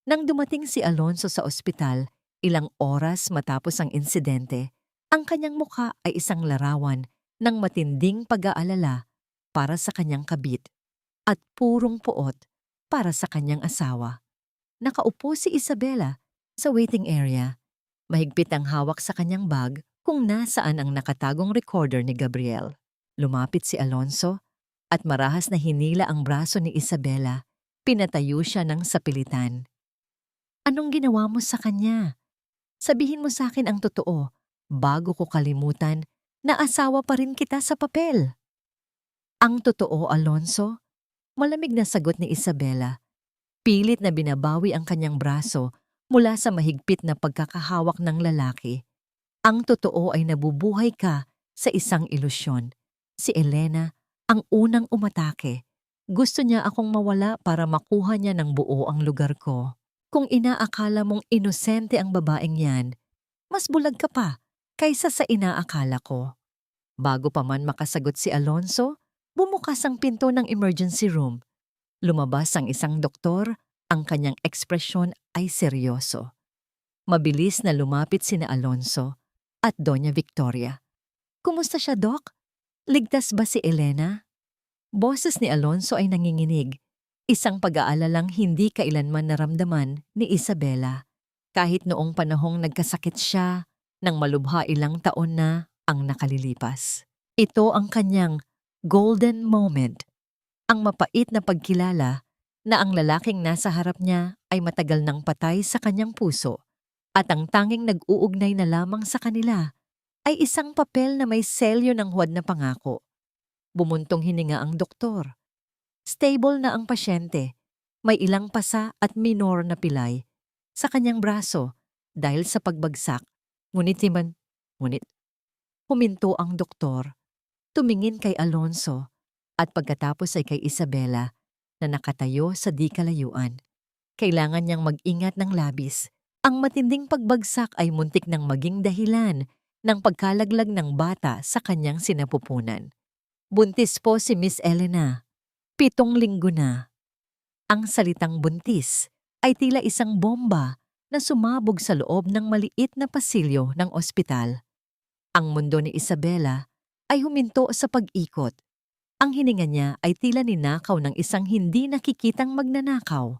Nang dumating si Alonso sa ospital, ilang oras matapos ang insidente, ang kanyang mukha ay isang larawan ng matinding pag-aalala para sa kanyang kabit at purong puot para sa kanyang asawa. Nakaupo si Isabela sa waiting area. Mahigpit ang hawak sa kanyang bag kung nasaan ang nakatagong recorder ni Gabriel. Lumapit si Alonso at marahas na hinila ang braso ni Isabela. Pinatayo siya ng sapilitan. Anong ginawa mo sa kanya? Sabihin mo sa akin ang totoo bago ko kalimutan na asawa pa rin kita sa papel. Ang totoo, Alonso? Malamig na sagot ni Isabela. Pilit na binabawi ang kanyang braso mula sa mahigpit na pagkakahawak ng lalaki. Ang totoo ay nabubuhay ka sa isang ilusyon. Si Elena ang unang umatake. Gusto niya akong mawala para makuha niya ng buo ang lugar ko. Kung inaakala mong inosente ang babaeng yan, mas bulag ka pa kaysa sa inaakala ko. Bago pa man makasagot si Alonso, bumukas ang pinto ng emergency room. Lumabas ang isang doktor, ang kanyang ekspresyon ay seryoso. Mabilis na lumapit sina Alonso at Doña Victoria. Kumusta siya, Doc? Ligtas ba si Elena? Boses ni Alonso ay nanginginig. Isang pag-aalalang hindi kailanman naramdaman ni Isabela. Kahit noong panahong nagkasakit siya, nang malubha ilang taon na ang nakalilipas. Ito ang kanyang golden moment. Ang mapait na pagkilala na ang lalaking nasa harap niya ay matagal nang patay sa kanyang puso at ang tanging nag-uugnay na lamang sa kanila ay isang papel na may selyo ng huwad na pangako. Bumuntong hininga ang doktor. Stable na ang pasyente. May ilang pasa at minor na pilay sa kanyang braso dahil sa pagbagsak. Ngunit Huminto ang doktor, tumingin kay Alonso, at pagkatapos ay kay Isabela na nakatayo sa di kalayuan. Kailangan niyang mag-ingat ng labis. Ang matinding pagbagsak ay muntik nang maging dahilan ng pagkalaglag ng bata sa kanyang sinapupunan. Buntis po si Miss Elena. 7 linggo na. Ang salitang buntis ay tila isang bomba na sumabog sa loob ng maliit na pasilyo ng ospital. Ang mundo ni Isabela ay huminto sa pag-ikot. Ang hininga niya ay tila ninakaw ng isang hindi nakikitang magnanakaw.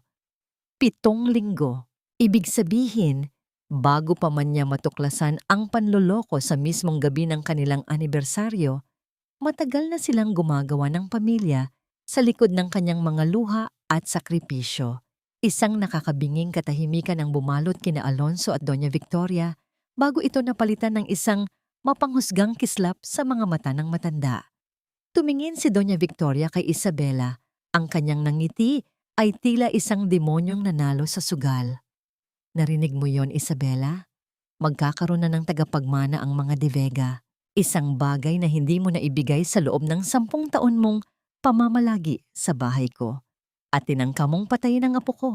7 linggo. Ibig sabihin, bago pa man niya matuklasan ang panloloko sa mismong gabi ng kanilang anibersaryo, matagal na silang gumagawa ng pamilya sa likod ng kanyang mga luha at sakripisyo. Isang nakakabinging katahimikan ang bumalot kina Alonso at Doña Victoria bago ito napalitan ng isang mapanghusgang kislap sa mga mata ng matanda. Tumingin si Doña Victoria kay Isabela. Ang kanyang nangiti ay tila isang demonyong nanalo sa sugal. Narinig mo yon, Isabela? Magkakaroon na ng tagapagmana ang mga De Vega. Isang bagay na hindi mo naibigay sa loob ng 10 taon mong pamamalagi sa bahay ko. At tinangka mong patayin ang apo ko.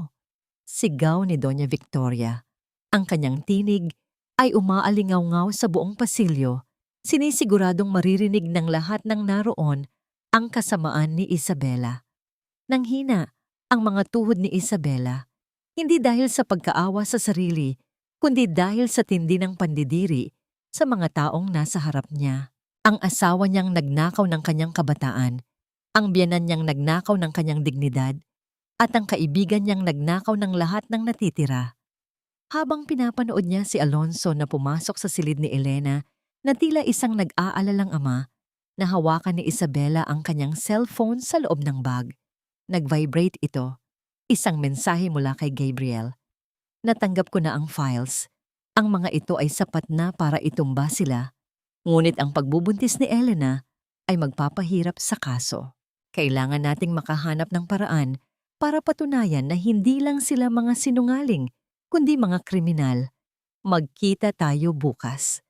Sigaw ni Doña Victoria. Ang kanyang tinig ay umaalingaw-ngaw sa buong pasilyo. Sinisiguradong maririnig ng lahat ng naroon ang kasamaan ni Isabela. Nanghina ang mga tuhod ni Isabela, hindi dahil sa pagkaawa sa sarili, kundi dahil sa tindi ng pandidiri sa mga taong nasa harap niya. Ang asawa niyang nagnakaw ng kanyang kabataan, ang biyenan niyang nagnakaw ng kanyang dignidad, at ang kaibigan niyang nagnakaw ng lahat ng natitira. Habang pinapanood niya si Alonso na pumasok sa silid ni Elena na tila isang nag-aalalang ama, nahawakan ni Isabela ang kanyang cellphone sa loob ng bag. Nag-vibrate ito. Isang mensahe mula kay Gabriel. Natanggap ko na ang files. Ang mga ito ay sapat na para itumba sila. Ngunit ang pagbubuntis ni Elena ay magpapahirap sa kaso. Kailangan nating makahanap ng paraan para patunayan na hindi lang sila mga sinungaling, kundi mga kriminal. Magkita tayo bukas.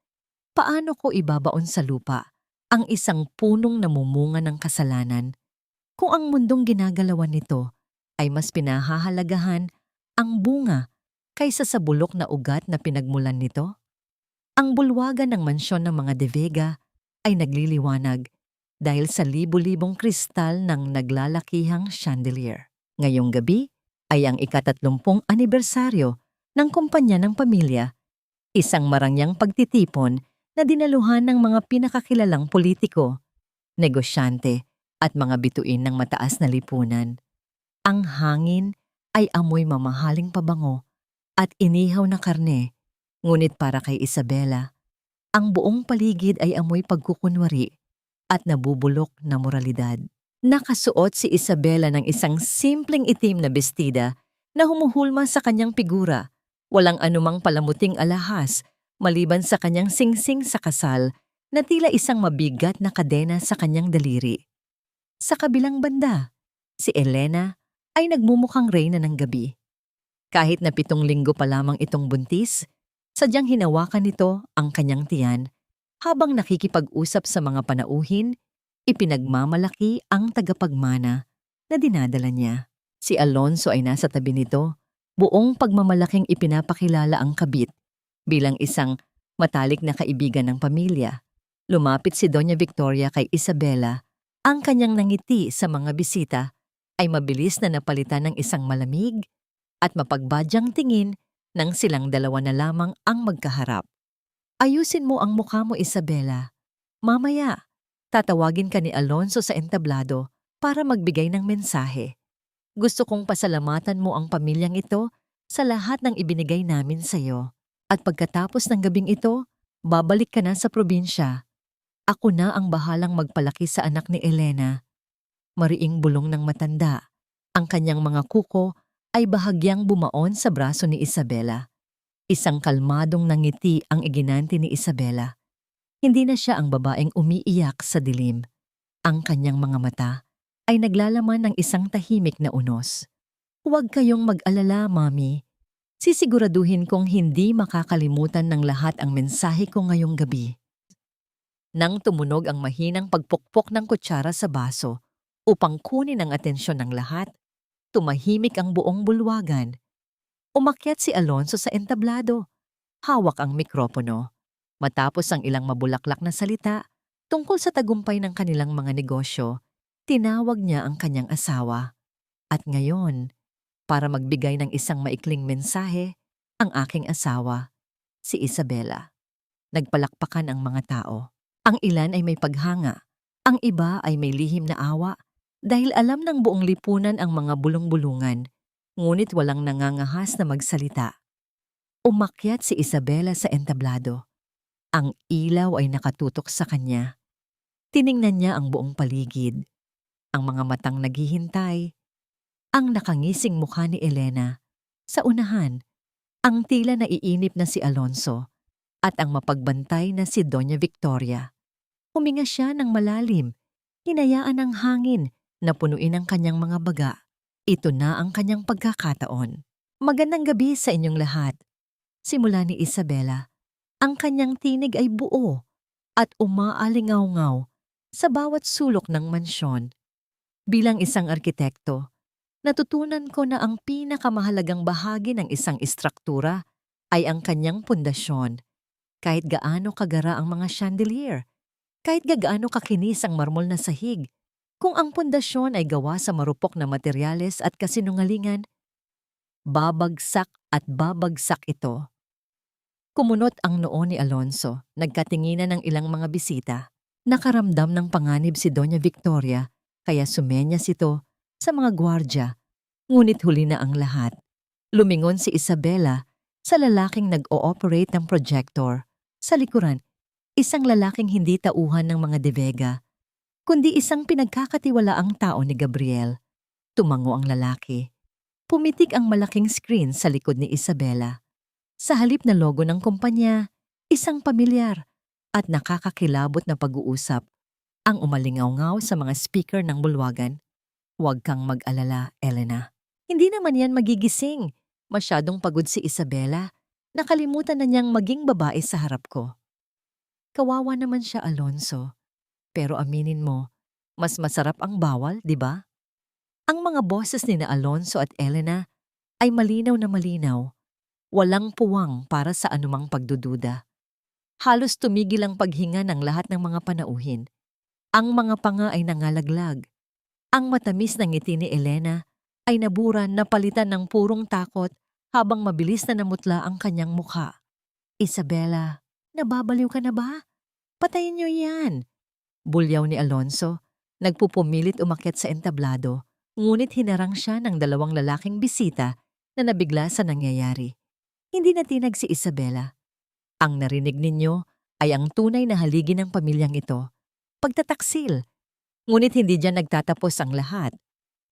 Paano ko ibabaon sa lupa ang isang punong namumunga ng kasalanan? Kung ang mundong ginagalawan nito ay mas pinahahalagahan ang bunga kaysa sa bulok na ugat na pinagmulan nito? Ang bulwagan ng mansyon ng mga De Vega ay nagliliwanag dahil sa libu-libong kristal ng naglalakihang chandelier. Ngayong gabi ay ang ika-30 anibersaryo ng kumpanya ng pamilya, isang marangyang pagtitipon na dinaluhan ng mga pinakakilalang politiko, negosyante, at mga bituin ng mataas na lipunan. Ang hangin ay amoy mamahaling pabango at inihaw na karne, ngunit para kay Isabela, ang buong paligid ay amoy pagkukunwari at nabubulok na moralidad. Nakasuot si Isabela ng isang simpleng itim na bestida na humuhulma sa kanyang figura, walang anumang palamuting alahas maliban sa kanyang singsing sa kasal na tila isang mabigat na kadena sa kanyang daliri. Sa kabilang banda, si Elena ay nagmumukhang reyna ng gabi. Kahit na 7 linggo pa lamang itong buntis, sadyang hinawakan nito ang kanyang tiyan habang nakikipag-usap sa mga panauhin, ipinagmamalaki ang tagapagmana na dinadala niya. Si Alonso ay nasa tabi nito, buong pagmamalaking ipinapakilala ang kabit bilang isang matalik na kaibigan ng pamilya. Lumapit si Doña Victoria kay Isabela. Ang kanyang nangiti sa mga bisita ay mabilis na napalitan ng isang malamig at mapagbadyang tingin nang silang dalawa na lamang ang magkaharap. Ayusin mo ang mukha mo, Isabela. Mamaya, tatawagin ka ni Alonso sa entablado para magbigay ng mensahe. Gusto kong pasalamatan mo ang pamilyang ito sa lahat ng ibinigay namin sa iyo. At pagkatapos ng gabing ito, babalik ka na sa probinsya. Ako na ang bahalang magpalaki sa anak ni Elena. Mariing bulong ng matanda. Ang kanyang mga kuko ay bahagyang bumaon sa braso ni Isabela. Isang kalmadong nangiti ang iginanti ni Isabela. Hindi na siya ang babaeng umiiyak sa dilim. Ang kanyang mga mata ay naglalaman ng isang tahimik na unos. Huwag kayong mag-alala, Mami. Sisiguraduhin kong hindi makakalimutan ng lahat ang mensahe ko ngayong gabi. Nang tumunog ang mahinang pagpukpok ng kutsara sa baso upang kunin ang atensyon ng lahat, tumahimik ang buong bulwagan. Umakyat si Alonso sa entablado. Hawak ang mikropono. Matapos ang ilang mabulaklak na salita tungkol sa tagumpay ng kanilang mga negosyo, tinawag niya ang kanyang asawa. At ngayon, para magbigay ng isang maikling mensahe, ang aking asawa, si Isabela. Nagpalakpakan ang mga tao. Ang ilan ay may paghanga, ang iba ay may lihim na awa dahil alam ng buong lipunan ang mga bulong-bulungan, ngunit walang nangangahas na magsalita. Umakyat si Isabela sa entablado. Ang ilaw ay nakatutok sa kanya. Tiningnan niya ang buong paligid, ang mga matang naghihintay, ang nakangising mukha ni Elena. Sa unahan, ang tila naiinip na si Alonso at ang mapagbantay na si Doña Victoria. Huminga siya ng malalim, hinayaan ng hangin na punuin ang kanyang mga baga. Ito na ang kanyang pagkakataon. Magandang gabi sa inyong lahat. Simula ni Isabela, ang kanyang tinig ay buo at umaalingaw-ngaw sa bawat sulok ng mansyon. Bilang isang arkitekto, natutunan ko na ang pinakamahalagang bahagi ng isang istruktura ay ang kanyang pundasyon. Kahit gaano kagara ang mga chandelier, kahit gaano kakinis ang marmol na sahig, kung ang pundasyon ay gawa sa marupok na materyales at kasinungalingan, babagsak at babagsak ito. Kumunot ang noo ni Alonso, nagkatinginan ng ilang mga bisita. Nakaramdam ng panganib si Doña Victoria, kaya sumenyas ito sa mga gwardya, ngunit huli na ang lahat. Lumingon si Isabela sa lalaking nag-ooperate ng projector. Sa likuran, isang lalaking hindi tauhan ng mga De Vega, kundi isang pinagkakatiwalaang tao ni Gabriel. Tumango ang lalaki. Pumitik ang malaking screen sa likod ni Isabela. Sa halip na logo ng kumpanya, isang pamilyar at nakakakilabot na pag-uusap ang umalingaw-ngaw sa mga speaker ng bulwagan. Huwag kang mag-alala, Elena. Hindi naman yan magigising. Masyadong pagod si Isabela. Nakalimutan na niyang maging babae sa harap ko. Kawawa naman siya, Alonso. Pero aminin mo, mas masarap ang bawal, di ba? Ang mga boses ni na Alonso at Elena ay malinaw na malinaw. Walang puwang para sa anumang pagdududa. Halos tumigil ang paghinga ng lahat ng mga panauhin. Ang mga panga ay nangalaglag. Ang matamis na ngiti ni Elena ay nabura na palitan ng purong takot habang mabilis na namutla ang kanyang mukha. Isabela, nababaliw ka na ba? Patayin niyo yan. Bulyaw ni Alonso, nagpupumilit umakyat sa entablado, ngunit hinarang siya ng dalawang lalaking bisita na nabigla sa nangyayari. Hindi natinag si Isabela. Ang narinig ninyo ay ang tunay na haligi ng pamilyang ito. Pagtataksil. Ngunit hindi dyan nagtatapos ang lahat.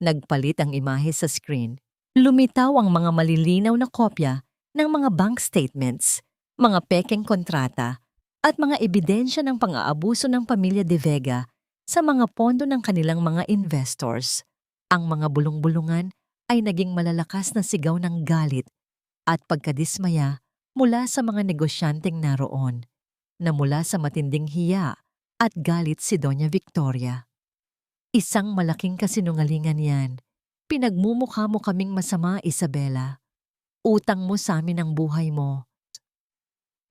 Nagpalit ang imahe sa screen. Lumitaw ang mga malilinaw na kopya ng mga bank statements, mga pekeng kontrata, at mga ebidensya ng pang-aabuso ng pamilya De Vega sa mga pondo ng kanilang mga investors. Ang mga bulong-bulungan ay naging malalakas na sigaw ng galit at pagkadismaya mula sa mga negosyanteng naroon, na mula sa matinding hiya at galit si Doña Victoria. Isang malaking kasinungalingan yan. Pinagmumukha mo kaming masama, Isabela. Utang mo sa amin ang buhay mo.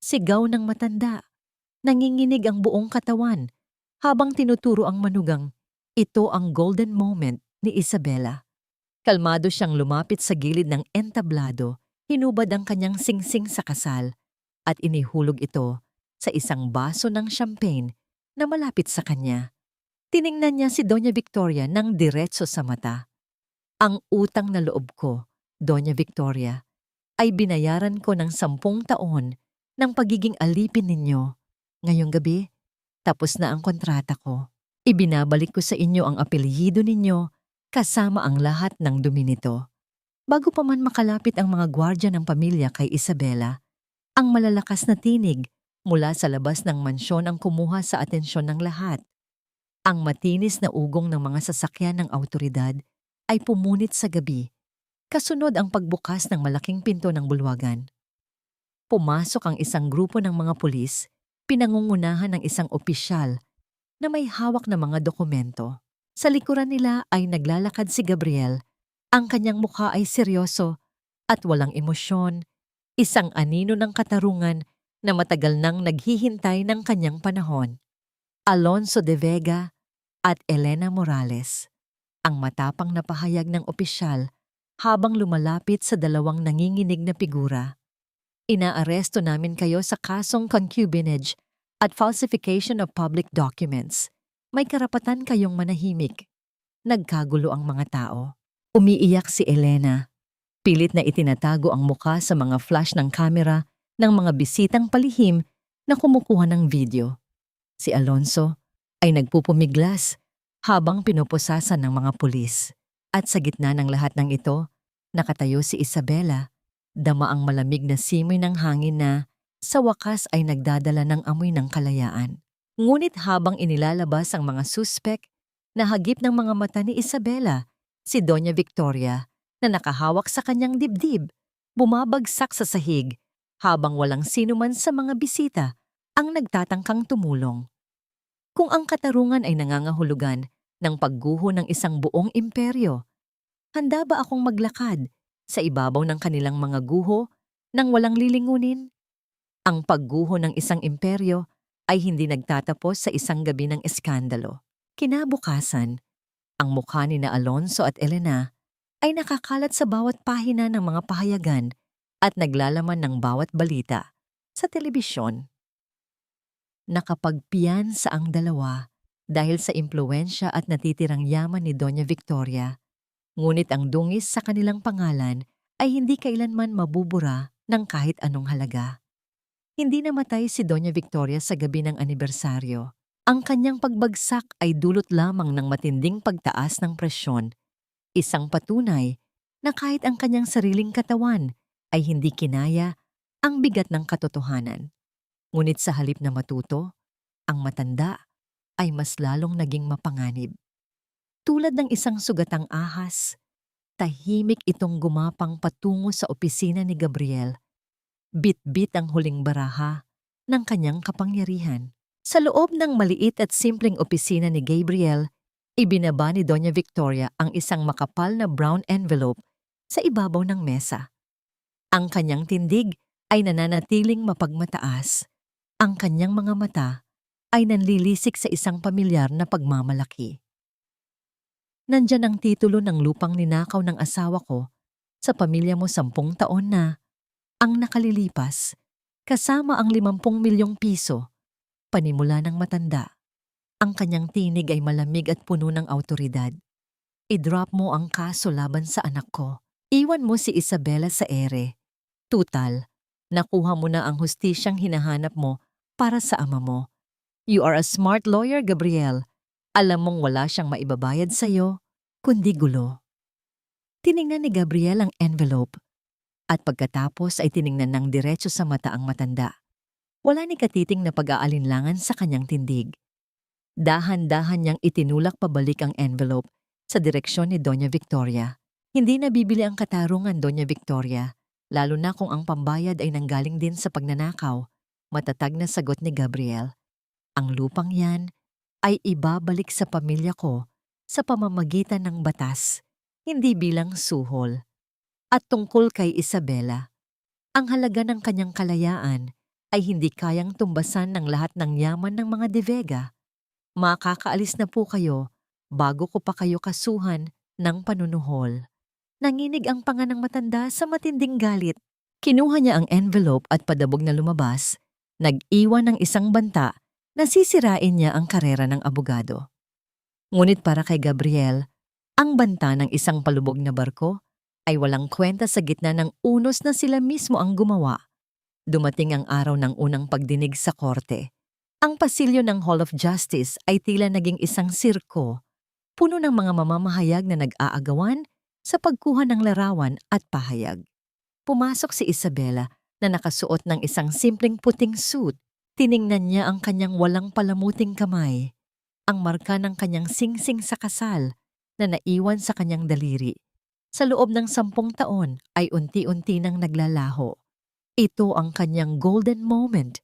Sigaw ng matanda. Nanginginig ang buong katawan habang tinuturo ang manugang. Ito ang golden moment ni Isabela. Kalmado siyang lumapit sa gilid ng entablado, hinubad ang kanyang singsing sa kasal at inihulog ito sa isang baso ng champagne na malapit sa kanya. Tiningnan niya si Doña Victoria ng diretso sa mata. Ang utang na loob ko, Doña Victoria, ay binayaran ko ng 10 taon ng pagiging alipin ninyo. Ngayong gabi, tapos na ang kontrata ko. Ibinabalik ko sa inyo ang apelyido ninyo kasama ang lahat ng dumi nito. Bago pa man makalapit ang mga gwardya ng pamilya kay Isabela, ang malalakas na tinig mula sa labas ng mansyon ang kumuha sa atensyon ng lahat. Ang matinis na ugong ng mga sasakyan ng awtoridad ay pumunit sa gabi, kasunod ang pagbukas ng malaking pinto ng bulwagan. Pumasok ang isang grupo ng mga pulis pinangungunahan ng isang opisyal na may hawak na mga dokumento. Sa likuran nila ay naglalakad si Gabriel. Ang kanyang mukha ay seryoso at walang emosyon, isang anino ng katarungan na matagal nang naghihintay ng kanyang panahon. Alonso de Vega at Elena Morales, ang matapang na pahayag ng opisyal habang lumalapit sa dalawang nanginginig na figura. Inaaresto namin kayo sa kasong concubinage at falsification of public documents. May karapatan kayong manahimik. Nagkagulo ang mga tao. Umiiyak si Elena. Pilit na itinatago ang muka sa mga flash ng kamera ng mga bisitang palihim na kumukuha ng video. Si Alonso ay nagpupumiglas habang pinupusasan ng mga pulis. At sa gitna ng lahat ng ito, nakatayo si Isabela, dama ang malamig na simoy ng hangin na sa wakas ay nagdadala ng amoy ng kalayaan. Ngunit habang inilalabas ang mga suspek, nahagip ng mga mata ni Isabela si Doña Victoria na nakahawak sa kanyang dibdib, bumabagsak sa sahig habang walang sino man sa mga bisita ang nagtatangkang tumulong. Kung ang katarungan ay nangangahulugan ng pagguho ng isang buong imperyo, handa ba akong maglakad sa ibabaw ng kanilang mga guho nang walang lilingunin? Ang pagguho ng isang imperyo ay hindi nagtatapos sa isang gabi ng eskandalo. Kinabukasan, ang mukha ni na Alonso at Elena ay nakakalat sa bawat pahina ng mga pahayagan at naglalaman ng bawat balita sa telebisyon. Nakapagpiyansa ang dalawa dahil sa impluwensya at natitirang yaman ni Doña Victoria, ngunit ang dungis sa kanilang pangalan ay hindi kailanman mabubura ng kahit anong halaga. Hindi namatay si Doña Victoria sa gabi ng anibersaryo. Ang kanyang pagbagsak ay dulot lamang ng matinding pagtaas ng presyon, isang patunay na kahit ang kanyang sariling katawan ay hindi kinaya ang bigat ng katotohanan. Ngunit sa halip na matuto, ang matanda ay mas lalong naging mapanganib. Tulad ng isang sugatang ahas, tahimik itong gumapang patungo sa opisina ni Gabriel. Bit-bit ang huling baraha ng kanyang kapangyarihan. Sa loob ng maliit at simpleng opisina ni Gabriel, ibinaba ni Doña Victoria ang isang makapal na brown envelope sa ibabaw ng mesa. Ang kanyang tindig ay nananatiling mapagmataas. Ang kanyang mga mata ay nanlilisik sa isang pamilyar na pagmamalaki. Nandyan ang titulo ng lupang ninakaw ng asawa ko sa pamilya mo 10 taon na ang nakalilipas, kasama ang 50 milyong piso, panimula ng matanda. Ang kanyang tinig ay malamig at puno ng awtoridad. I-drop mo ang kaso laban sa anak ko. Iwan mo si Isabela sa ere. Tutal, nakuha mo na ang hustisyang hinahanap mo para sa ama mo. You are a smart lawyer, Gabriel. Alam mong wala siyang maibabayad sa'yo, kundi gulo. Tiningnan ni Gabriel ang envelope at pagkatapos ay tiningnan ng diretso sa mata ang matanda. Wala ni katiting na pag-aalinlangan sa kanyang tindig. Dahan-dahan niyang itinulak pabalik ang envelope sa direksyon ni Doña Victoria. Hindi nabibili ang katarungan, Doña Victoria, lalo na kung ang pambayad ay nanggaling din sa pagnanakaw. Matatag na sagot ni Gabriel. Ang lupang yan ay ibabalik sa pamilya ko sa pamamagitan ng batas, hindi bilang suhol. At tungkol kay Isabela, ang halaga ng kanyang kalayaan ay hindi kayang tumbasan ng lahat ng yaman ng mga De Vega. Makakaalis na po kayo bago ko pa kayo kasuhan ng panunuhol. Nanginig ang panga ng matanda sa matinding galit. Kinuha niya ang envelope at padabog na lumabas. Nag-iwan ng isang banta na sisirain niya ang karera ng abogado. Ngunit para kay Gabriel, ang banta ng isang palubog na barko ay walang kwenta sa gitna ng unos na sila mismo ang gumawa. Dumating ang araw ng unang pagdinig sa korte. Ang pasilyo ng Hall of Justice ay tila naging isang sirko, puno ng mga mamamahayag na nag-aagawan sa pagkuha ng larawan at pahayag. Pumasok si Isabela na nakasuot ng isang simpleng puting suit. Tiningnan niya ang kanyang walang palamuting kamay, ang marka ng kanyang singsing sa kasal na naiwan sa kanyang daliri. Sa loob ng 10 taon ay unti-unti nang naglalaho. Ito ang kanyang golden moment.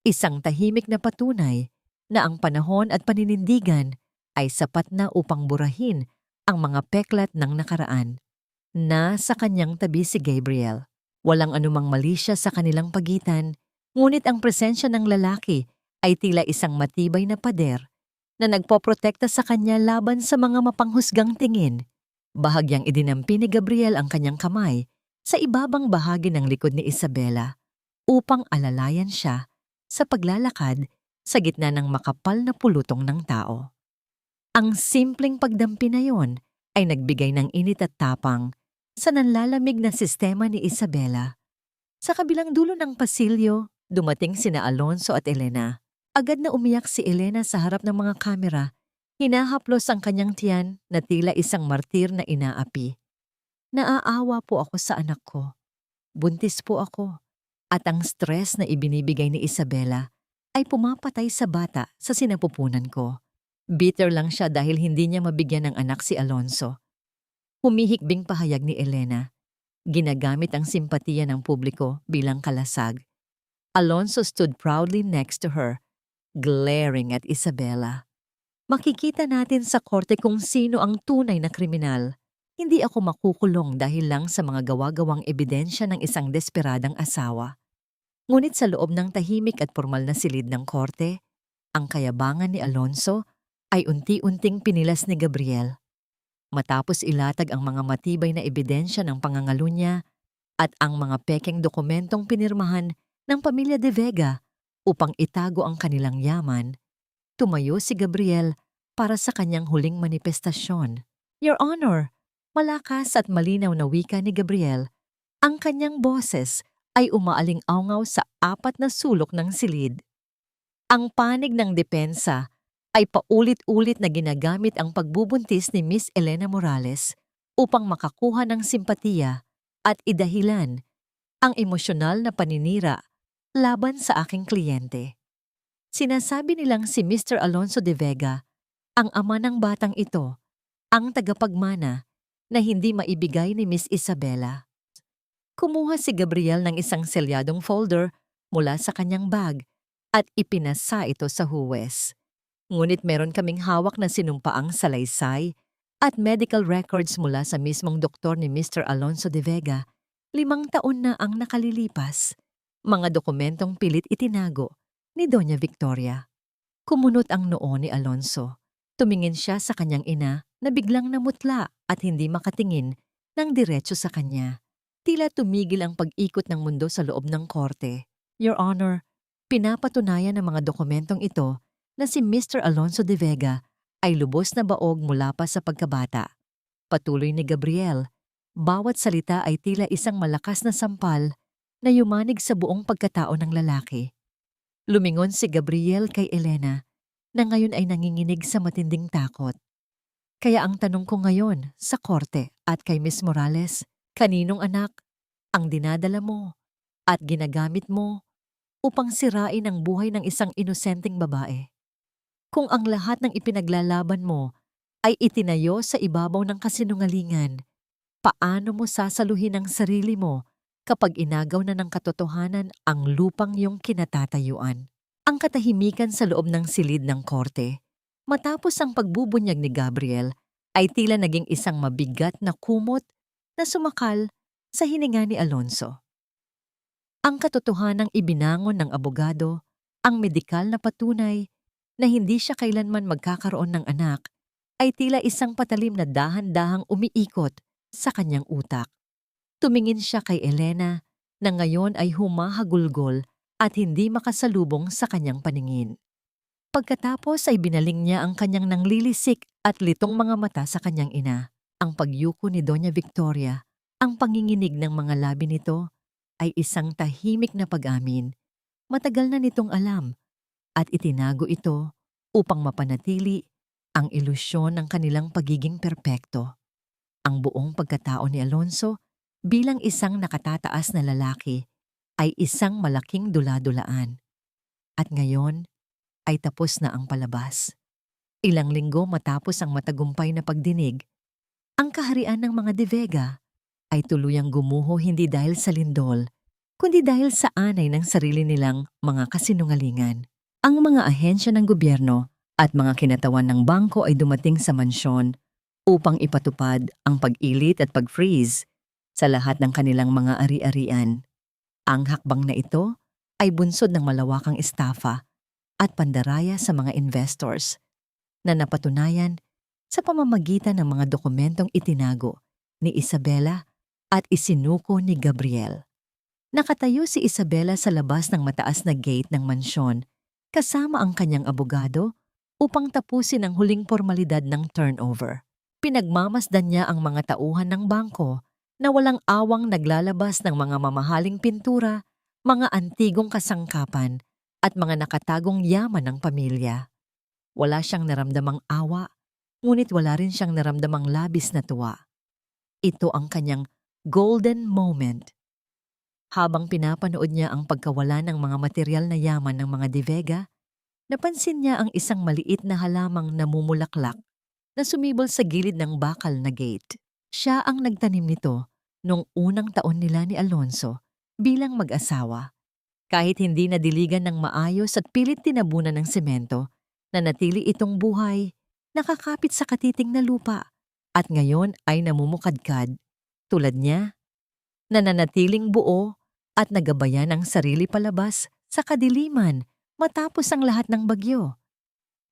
Isang tahimik na patunay na ang panahon at paninindigan ay sapat na upang burahin ang mga peklat ng nakaraan. Nasa kanyang tabi si Gabriel. Walang anumang mali siya sa kanilang pagitan, ngunit ang presensya ng lalaki ay tila isang matibay na pader na nagpoprotekta sa kanya laban sa mga mapanghusgang tingin. Bahagyang idinampi ni Gabriel ang kanyang kamay sa ibabang bahagi ng likod ni Isabela upang alalayan siya sa paglalakad sa gitna ng makapal na pulutong ng tao. Ang simpleng pagdampi na yon ay nagbigay ng init at tapang sa nanlalamig na sistema ni Isabela. Sa kabilang dulo ng pasilyo, dumating sina Alonso at Elena. Agad na umiyak si Elena sa harap ng mga kamera. Hinahaplos ang kanyang tiyan na tila isang martir na inaapi. Naaawa po ako sa anak ko. Buntis po ako. At ang stress na ibinibigay ni Isabela ay pumapatay sa bata sa sinapupunan ko. Bitter lang siya dahil hindi niya mabigyan ng anak si Alonso. Humihikbing pahayag ni Elena. Ginagamit ang simpatiya ng publiko bilang kalasag. Alonso stood proudly next to her, glaring at Isabela. Makikita natin sa korte kung sino ang tunay na kriminal. Hindi ako makukulong dahil lang sa mga gawa-gawang ebidensya ng isang desperadang asawa. Ngunit sa loob ng tahimik at formal na silid ng korte, ang kayabangan ni Alonso ay unti-unting pinilas ni Gabriel. Matapos ilatag ang mga matibay na ebidensya ng pangangalo niya at ang mga pekeng dokumentong pinirmahan ng pamilya De Vega upang itago ang kanilang yaman, tumayo si Gabriel para sa kanyang huling manifestasyon. Your Honor, malakas at malinaw na wika ni Gabriel, ang kanyang boses ay umaaling-awngaw sa apat na sulok ng silid. Ang panig ng depensa ay paulit-ulit na ginagamit ang pagbubuntis ni Miss Elena Morales upang makakuha ng simpatiya at idahilan ang emosyonal na paninira laban sa aking kliyente. Sinasabi nilang si Mr. Alonso de Vega, ang ama ng batang ito, ang tagapagmana na hindi maibigay ni Miss Isabela. Kumuha si Gabriel ng isang selyadong folder mula sa kanyang bag at ipinasa ito sa huwes. Ngunit meron kaming hawak na sinumpaang salaysay at medical records mula sa mismong doktor ni Mr. Alonso de Vega. 5 taon na ang nakalilipas. Mga dokumentong pilit itinago ni Doña Victoria. Kumunot ang noo ni Alonso. Tumingin siya sa kanyang ina na biglang namutla at hindi makatingin ng diretso sa kanya. Tila tumigil ang pag-ikot ng mundo sa loob ng korte. Your Honor, pinapatunayan ng mga dokumentong ito na si Mr. Alonso de Vega ay lubos na baog mula pa sa pagkabata. Patuloy ni Gabriel, bawat salita ay tila isang malakas na sampal na yumanig sa buong pagkatao ng lalaki. Lumingon si Gabriel kay Elena na ngayon ay nanginginig sa matinding takot. Kaya ang tanong ko ngayon sa korte at kay Miss Morales, kaninong anak ang dinadala mo at ginagamit mo upang sirain ang buhay ng isang inosenteng babae? Kung ang lahat ng ipinaglalaban mo ay itinayo sa ibabaw ng kasinungalingan, paano mo sasaluhin ang sarili mo kapag inagaw na ng katotohanan ang lupang iyong kinatatayuan? Ang katahimikan sa loob ng silid ng korte, matapos ang pagbubunyag ni Gabriel, ay tila naging isang mabigat na kumot na sumakal sa hininga ni Alonso. Ang katotohanang ibinangon ng abogado, ang medikal na patunay na hindi siya kailanman magkakaroon ng anak, ay tila isang patalim na dahan-dahang umiikot sa kanyang utak. Tumingin siya kay Elena na ngayon ay humahagulgol at hindi makasalubong sa kanyang paningin. Pagkatapos ay binaling niya ang kanyang nanglilisik at litong mga mata sa kanyang ina. Ang pagyuko ni Doña Victoria, ang panginginig ng mga labi nito, ay isang tahimik na pag-amin. Matagal na nitong alam at itinago ito upang mapanatili ang ilusyon ng kanilang pagiging perpekto. Ang buong pagkatao ni Alonso bilang isang nakatataas na lalaki ay isang malaking dula-dulaan. At ngayon ay tapos na ang palabas. Ilang linggo matapos ang matagumpay na pagdinig, ang kaharian ng mga De Vega ay tuluyang gumuho hindi dahil sa lindol, kundi dahil sa anay ng sarili nilang mga kasinungalingan. Ang mga ahensya ng gobyerno at mga kinatawan ng bangko ay dumating sa mansyon upang ipatupad ang pag-ilit at pag-freeze sa lahat ng kanilang mga ari-arian. Ang hakbang na ito ay bunsod ng malawakang estafa at pandaraya sa mga investors na napatunayan sa pamamagitan ng mga dokumentong itinago ni Isabela at isinuko ni Gabriel. Nakatayo si Isabela sa labas ng mataas na gate ng mansyon kasama ang kanyang abogado upang tapusin ang huling formalidad ng turnover. Pinagmamasdan niya ang mga tauhan ng bangko na walang awang naglalabas ng mga mamahaling pintura, mga antigong kasangkapan at mga nakatagong yaman ng pamilya. Wala siyang naramdamang awa, ngunit wala rin siyang naramdamang labis na tuwa. Ito ang kanyang golden moment. Habang pinapanood niya ang pagkawala ng mga material na yaman ng mga De Vega, napansin niya ang isang maliit na halamang namumulaklak na sumibol sa gilid ng bakal na gate. Siya ang nagtanim nito noong unang taon nila ni Alonso bilang mag-asawa. Kahit hindi nadiligan ng maayos at pilit tinabunan ng semento, nanatili itong buhay, nakakapit sa katiting na lupa, at ngayon ay namumukadkad. Tulad niya, nananatiling buo at nagabayan ang sarili palabas sa kadiliman matapos ang lahat ng bagyo.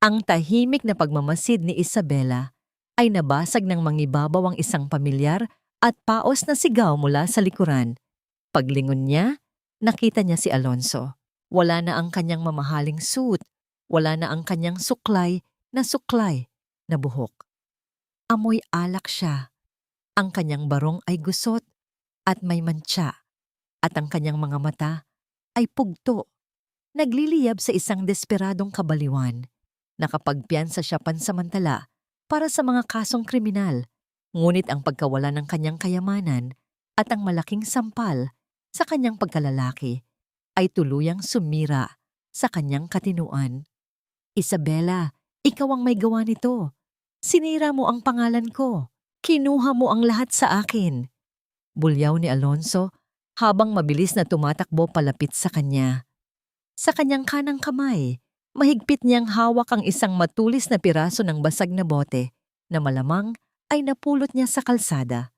Ang tahimik na pagmamasid ni Isabela ay nabasag ng mangibabaw ang isang pamilyar at paos na sigaw mula sa likuran. Paglingon niya, nakita niya si Alonso. Wala na ang kanyang mamahaling suit, wala na ang kanyang suklay na buhok. Amoy alak siya. Ang kanyang barong ay gusot at may mantsa, at ang kanyang mga mata ay pugto. Nagliliyab sa isang desperadong kabaliwan. Nakapagpiyansa siya pansamantala para sa mga kasong kriminal, ngunit ang pagkawala ng kanyang kayamanan at ang malaking sampal sa kanyang pagkalalaki ay tuluyang sumira sa kanyang katinuan. Isabela, ikaw ang may gawa nito. Sinira mo ang pangalan ko. Kinuha mo ang lahat sa akin. Bulyaw ni Alonso habang mabilis na tumatakbo palapit sa kanya. Sa kanyang kanang kamay, mahigpit niyang hawak ang isang matulis na piraso ng basag na bote na malamang ay napulot niya sa kalsada.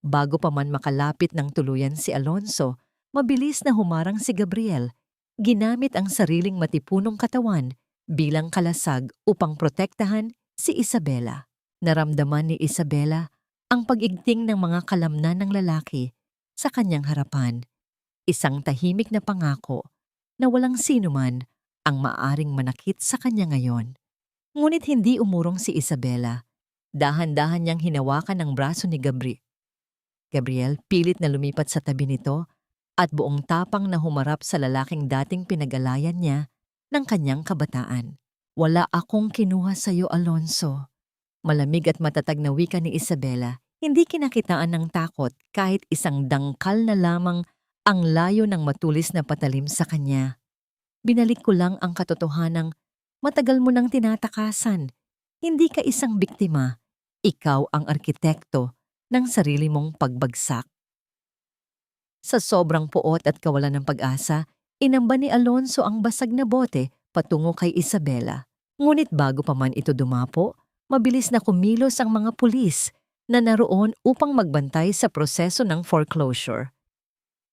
Bago pa man makalapit ng tuluyan si Alonso, mabilis na humarang si Gabriel, ginamit ang sariling matipunong katawan bilang kalasag upang protektahan si Isabela. Naramdaman ni Isabela ang pag-igting ng mga kalamnan ng lalaki sa kanyang harapan. Isang tahimik na pangako na walang sinuman ang maaring manakit sa kanya ngayon. Ngunit hindi umurong si Isabela. Dahan-dahan niyang hinawakan ang braso ni Gabriel, pilit na lumipat sa tabi nito at buong tapang na humarap sa lalaking dating pinag-alayan niya ng kanyang kabataan. Wala akong kinuha sa iyo, Alonso. Malamig at matatag na wika ni Isabela, hindi kinakitaan ng takot kahit isang dangkal na lamang ang layo ng matulis na patalim sa kanya. Binalik ko lang ang katotohanang matagal mo nang tinatakasan. Hindi ka isang biktima. Ikaw ang arkitekto ng sarili mong pagbagsak. Sa sobrang puot at kawalan ng pag-asa, inamba ni Alonso ang basag na bote patungo kay Isabela. Ngunit bago pa man ito dumapo, mabilis na kumilos ang mga pulis na naroon upang magbantay sa proseso ng foreclosure.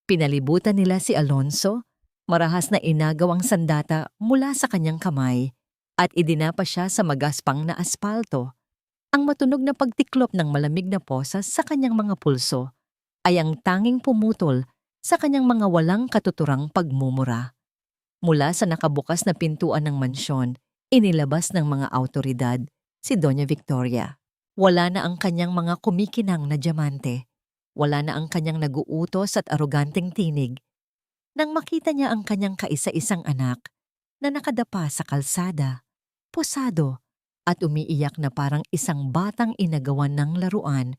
Pinalibutan nila si Alonso, marahas na inagaw ang sandata mula sa kanyang kamay at idinapa siya sa magaspang na aspalto. Ang matunog na pagtiklop ng malamig na posas sa kanyang mga pulso ay ang tanging pumutol sa kanyang mga walang katuturang pagmumura. Mula sa nakabukas na pintuan ng mansyon, inilabas ng mga awtoridad si Doña Victoria. Wala na ang kanyang mga kumikinang na diamante. Wala na ang kanyang naguutos at aroganteng tinig. Nang makita niya ang kanyang kaisa-isang anak na nakadapa sa kalsada, posado at umiiyak na parang isang batang inagawan ng laruan,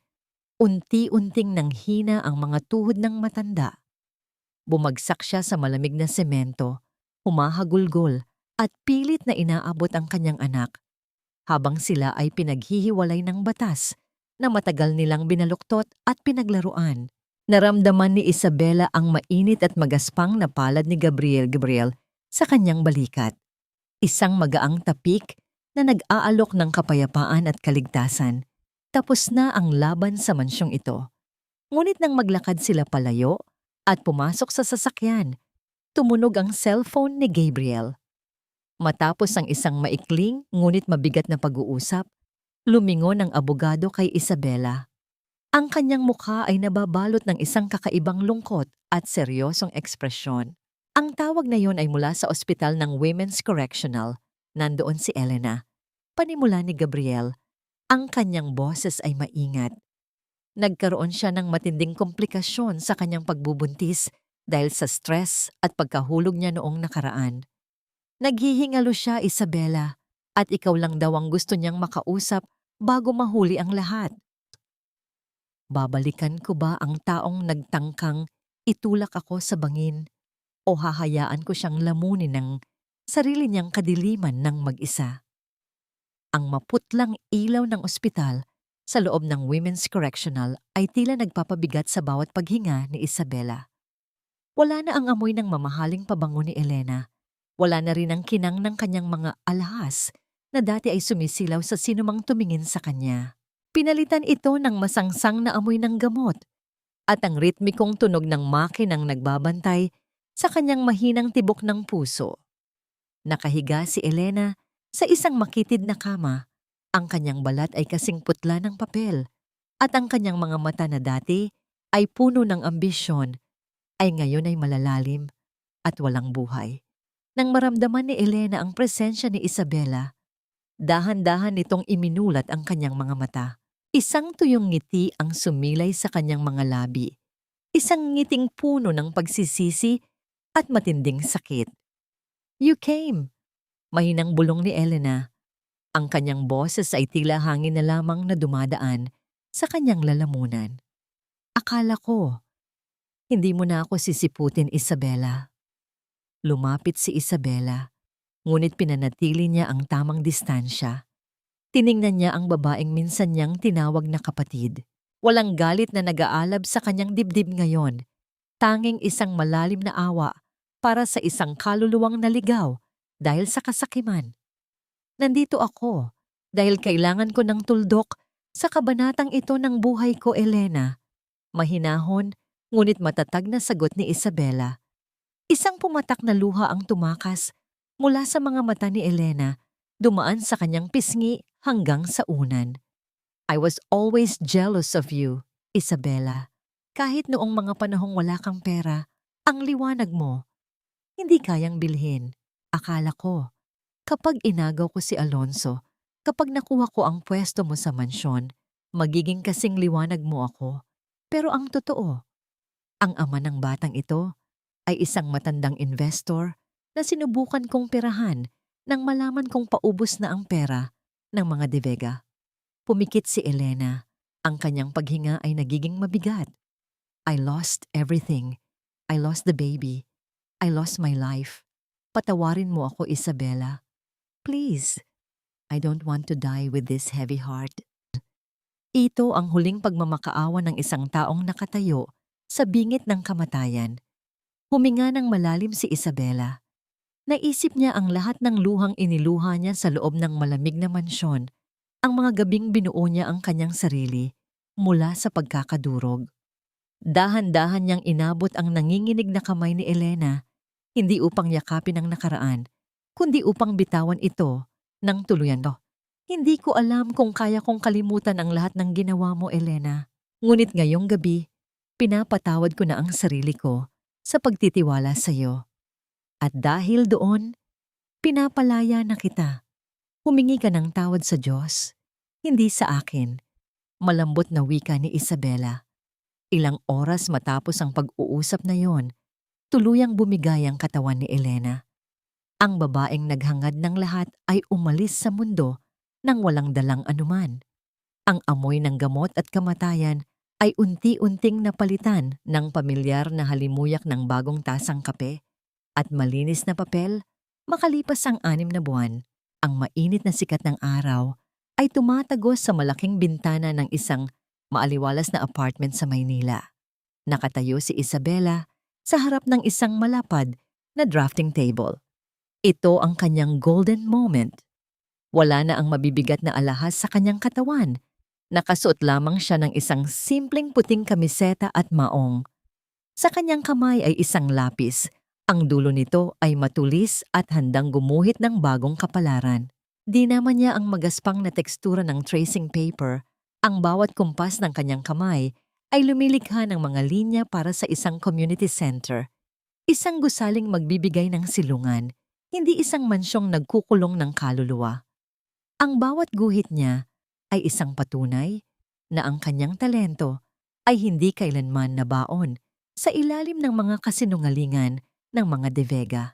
unti-unting nanghina ang mga tuhod ng matanda. Bumagsak siya sa malamig na semento, humahagulgol at pilit na inaabot ang kanyang anak habang sila ay pinaghihiwalay ng batas na matagal nilang binaluktot at pinaglaruan. Naramdaman ni Isabela ang mainit at magaspang na palad ni Gabriel sa kanyang balikat. Isang magaang tapik na nag-aalok ng kapayapaan at kaligtasan. Tapos na ang laban sa mansyong ito. Ngunit nang maglakad sila palayo at pumasok sa sasakyan, tumunog ang cellphone ni Gabriel. Matapos ang isang maikling ngunit mabigat na pag-uusap, lumingon ang abogado kay Isabela. Ang kanyang mukha ay nababalot ng isang kakaibang lungkot at seryosong ekspresyon. Ang tawag na yon ay mula sa ospital ng Women's Correctional. Nandoon si Elena. Panimula ni Gabriel, ang kanyang boses ay maingat. Nagkaroon siya ng matinding komplikasyon sa kanyang pagbubuntis dahil sa stress at pagkahulog niya noong nakaraan. Naghihingalo siya, Isabela, at ikaw lang daw ang gusto niyang makausap bago mahuli ang lahat. Babalikan ko ba ang taong nagtangkang itulak ako sa bangin o hahayaan ko siyang lamunin ng sarili niyang kadiliman ng mag-isa? Ang maputlang ilaw ng ospital sa loob ng Women's Correctional ay tila nagpapabigat sa bawat paghinga ni Isabela. Wala na ang amoy ng mamahaling pabango ni Elena. Wala na rin ang kinang ng kanyang mga alahas na dati ay sumisilaw sa sinumang tumingin sa kanya. Pinalitan ito ng masangsang na amoy ng gamot at ang ritmikong tunog ng makinang nagbabantay sa kanyang mahinang tibok ng puso. Nakahiga si Elena sa isang makitid na kama. Ang kanyang balat ay kasing putla ng papel at ang kanyang mga mata na dati ay puno ng ambisyon ay ngayon ay malalalim at walang buhay. Nang maramdaman ni Elena ang presensya ni Isabela, dahan-dahan nitong iminulat ang kanyang mga mata. Isang tuyong ngiti ang sumilay sa kanyang mga labi. Isang ngiting puno ng pagsisisi at matinding sakit. "You came!" Mahinang bulong ni Elena. Ang kanyang boses ay tila hangin na lamang na dumadaan sa kanyang lalamunan. "Akala ko, hindi mo na ako sisiputin, Isabela." Lumapit si Isabela, ngunit pinanatili niya ang tamang distansya. Tiningnan niya ang babaeng minsan niyang tinawag na kapatid. Walang galit na nag-aalab sa kanyang dibdib ngayon. Tanging isang malalim na awa para sa isang kaluluwang naligaw dahil sa kasakiman. "Nandito ako dahil kailangan ko ng tuldok sa kabanatang ito ng buhay ko, Elena." Mahinahon, ngunit matatag na sagot ni Isabela. Isang pumatak na luha ang tumakas mula sa mga mata ni Elena, dumaan sa kanyang pisngi hanggang sa unan. "I was always jealous of you, Isabela. Kahit noong mga panahong wala kang pera, ang liwanag mo, hindi kayang bilhin. Akala ko, kapag inagaw ko si Alonso, kapag nakuha ko ang pwesto mo sa mansyon, magiging kasing liwanag mo ako. Pero ang totoo, ang ama ng batang ito ay isang matandang investor na sinubukan kong perahan nang malaman kong paubos na ang pera ng mga De Vega." Pumikit si Elena. Ang kanyang paghinga ay nagiging mabigat. "I lost everything. I lost the baby. I lost my life. Patawarin mo ako, Isabela. Please. I don't want to die with this heavy heart." Ito ang huling pagmamakaawa ng isang taong nakatayo sa bingit ng kamatayan. Huminga ng malalim si Isabela. Naisip niya ang lahat ng luhang iniluha niya sa loob ng malamig na mansyon. Ang mga gabing binuo niya ang kanyang sarili mula sa pagkakadurog. Dahan-dahan niyang inabot ang nanginginig na kamay ni Elena, hindi upang yakapin ang nakaraan, kundi upang bitawan ito ng tuluyan. "Hindi ko alam kung kaya kong kalimutan ang lahat ng ginawa mo, Elena. Ngunit ngayong gabi, pinapatawad ko na ang sarili ko sa pagtitiwala sa iyo. At dahil doon, pinapalaya na kita. Humingi ka ng tawad sa Diyos, hindi sa akin." Malambot na wika ni Isabela. Ilang oras matapos ang pag-uusap na yon, tuluyang bumigay ang katawan ni Elena. Ang babaeng naghangad ng lahat ay umalis sa mundo nang walang dalang anuman. Ang amoy ng gamot at kamatayan ay unti-unting napalitan ng pamilyar na halimuyak ng bagong tasang kape at malinis na papel. Makalipas ang 6 na buwan, ang mainit na sikat ng araw ay tumatagos sa malaking bintana ng isang maaliwalas na apartment sa Maynila. Nakatayo si Isabela sa harap ng isang malapad na drafting table. Ito ang kanyang golden moment. Wala na ang mabibigat na alahas sa kanyang katawan. Nakasuot lamang siya ng isang simpleng puting kamiseta at maong. Sa kanyang kamay ay isang lapis. Ang dulo nito ay matulis at handang gumuhit ng bagong kapalaran. Di naman niya ang magaspang na tekstura ng tracing paper. Ang bawat kumpas ng kanyang kamay ay lumilikha ng mga linya para sa isang community center. Isang gusaling magbibigay ng silungan, hindi isang mansyong nagkukulong ng kaluluwa. Ang bawat guhit niya ay isang patunay na ang kanyang talento ay hindi kailanman nabaon sa ilalim ng mga kasinungalingan ng mga De Vega.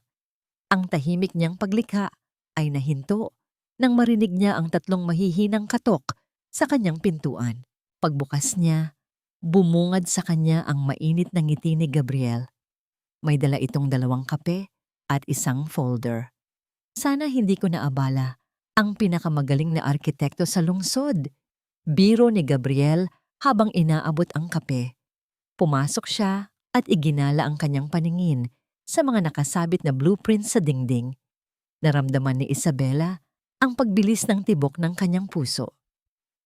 Ang tahimik niyang paglikha ay nahinto nang marinig niya ang tatlong mahihinang katok sa kanyang pintuan. Pagbukas niya, bumungad sa kanya ang mainit na ngiti ni Gabriel. May dala itong 2 kape at isang folder. Sana hindi ko naabala ang pinakamagaling na arkitekto sa lungsod. Biro ni Gabriel habang inaabot ang kape. Pumasok siya at iginala ang kanyang paningin sa mga nakasabit na blueprint sa dingding. Naramdaman ni Isabela ang pagbilis ng tibok ng kanyang puso.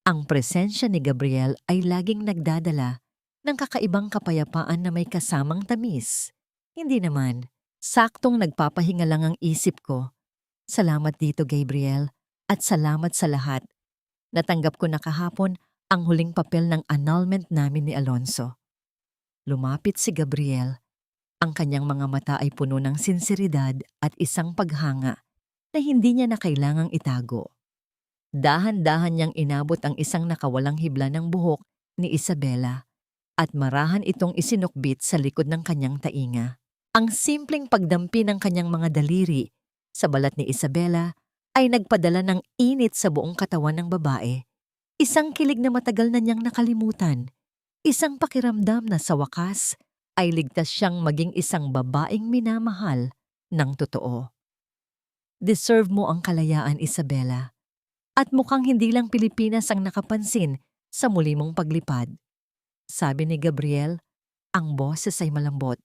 Ang presensya ni Gabriel ay laging nagdadala ng kakaibang kapayapaan na may kasamang tamis. Hindi naman, saktong nagpapahinga lang ang isip ko. Salamat dito, Gabriel, at salamat sa lahat. Natanggap ko na kahapon ang huling papel ng annulment namin ni Alonso. Lumapit si Gabriel. Ang kanyang mga mata ay puno ng sinseridad at isang paghanga na hindi niya na kailangang itago. Dahan-dahan niyang inabot ang isang nakawalang hibla ng buhok ni Isabela at marahan itong isinukbit sa likod ng kanyang tainga. Ang simpleng pagdampi ng kanyang mga daliri sa balat ni Isabela ay nagpadala ng init sa buong katawan ng babae. Isang kilig na matagal na niyang nakalimutan. Isang pakiramdam na sa wakas ay ligtas siyang maging isang babaeng minamahal ng totoo. Deserve mo ang kalayaan, Isabela. At mukhang hindi lang Pilipinas ang nakapansin sa muli mong paglipad. Sabi ni Gabriel, ang boses ay malambot.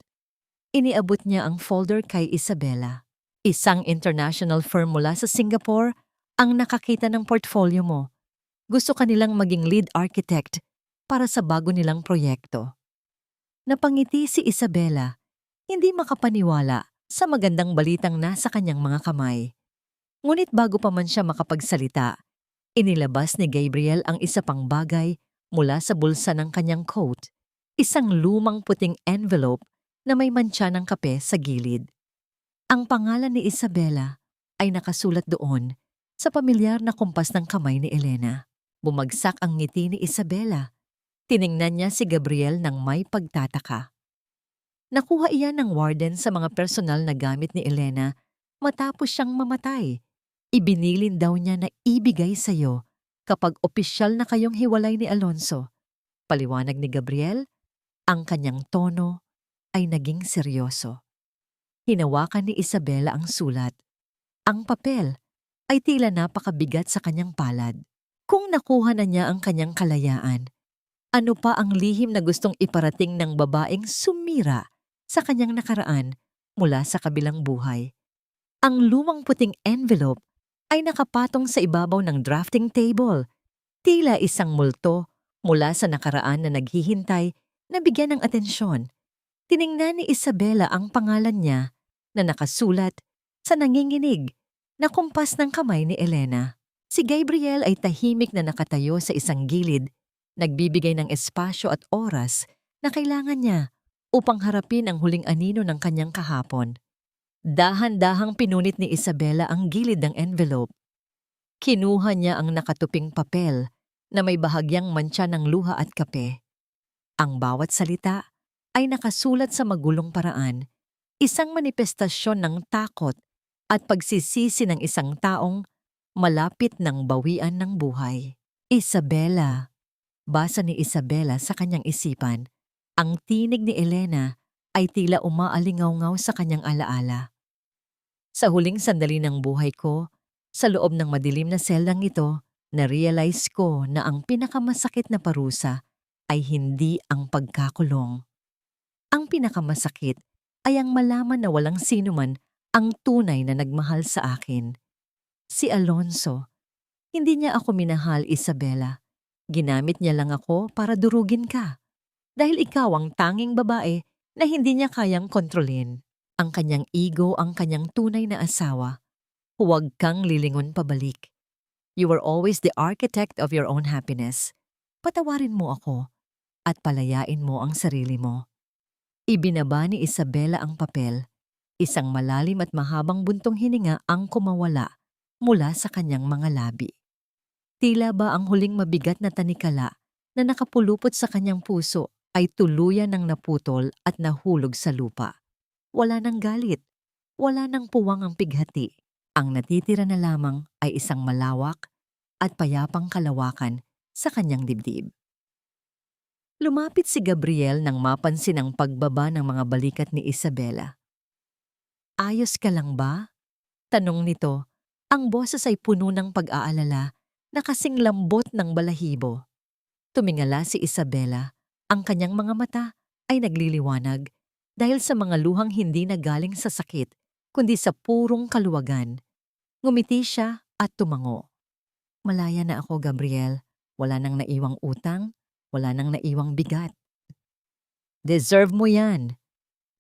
Iniabot niya ang folder kay Isabela. Isang international firm mula sa Singapore ang nakakita ng portfolio mo. Gusto kanilang maging lead architect para sa bago nilang proyekto. Napangiti si Isabela, hindi makapaniwala sa magandang balitang nasa kanyang mga kamay. Ngunit bago pa man siya makapagsalita, inilabas ni Gabriel ang isa pang bagay mula sa bulsa ng kanyang coat, isang lumang puting envelope na may mantsa ng kape sa gilid. Ang pangalan ni Isabela ay nakasulat doon sa pamilyar na kumpas ng kamay ni Elena. Bumagsak ang ngiti ni Isabela. Tiningnan niya si Gabriel ng may pagtataka. Nakuha iyan ng warden sa mga personal na gamit ni Elena matapos siyang mamatay. Ibinilin daw niya na ibigay sa iyo kapag opisyal na kayong hiwalay ni Alonso. Paliwanag ni Gabriel, ang kanyang tono ay naging seryoso. Hinawakan ni Isabela ang sulat. Ang papel ay tila napakabigat sa kanyang palad. Kung nakuha na niya ang kanyang kalayaan, ano pa ang lihim na gustong iparating ng babaeng sumira sa kanyang nakaraan mula sa kabilang buhay? Ang lumang puting envelope ay nakapatong sa ibabaw ng drafting table, tila isang multo mula sa nakaraan na naghihintay na bigyan ng atensyon. Tiningnan ni Isabela ang pangalan niya na nakasulat sa nanginginig na kumpas ng kamay ni Elena. Si Gabriel ay tahimik na nakatayo sa isang gilid, nagbibigay ng espasyo at oras na kailangan niya upang harapin ang huling anino ng kanyang kahapon. Dahan-dahang pinunit ni Isabela ang gilid ng envelope. Kinuha niya ang nakatuping papel na may bahagyang mantsa ng luha at kape. Ang bawat salita ay nakasulat sa magulong paraan, isang manifestasyon ng takot at pagsisisi ng isang taong malapit ng bawian ng buhay. Isabela. Basa ni Isabela sa kanyang isipan. Ang tinig ni Elena ay tila umaalingaw-ngaw sa kanyang alaala. Sa huling sandali ng buhay ko, sa loob ng madilim na seldang ito, na-realize ko na ang pinakamasakit na parusa ay hindi ang pagkakulong, pinakamasakit ay ang malaman na walang sino man ang tunay na nagmahal sa akin. Si Alonso. Hindi niya ako minahal, Isabela. Ginamit niya lang ako para durugin ka. Dahil ikaw ang tanging babae na hindi niya kayang kontrolin. Ang kanyang ego ang kanyang tunay na asawa. Huwag kang lilingon pabalik. You were always the architect of your own happiness. Patawarin mo ako at palayain mo ang sarili mo. Ibinaba ni Isabela ang papel. Isang malalim at mahabang buntong hininga ang kumawala mula sa kanyang mga labi. Tila ba ang huling mabigat na tanikala na nakapulupot sa kanyang puso ay tuluyan ng naputol at nahulog sa lupa. Wala nang galit, wala nang puwang ang pighati. Ang natitira na lamang ay isang malawak at payapang kalawakan sa kanyang dibdib. Lumapit si Gabriel nang mapansin ang pagbaba ng mga balikat ni Isabela. Ayos ka lang ba? Tanong nito. Ang boses ay puno ng pag-aalala na kasing lambot ng balahibo. Tumingala si Isabela. Ang kanyang mga mata ay nagliliwanag dahil sa mga luhang hindi na galing sa sakit kundi sa purong kaluwagan. Ngumiti siya at tumango. Malaya na ako, Gabriel. Wala nang naiwang utang, wala nang naiwang bigat. Deserve mo yan,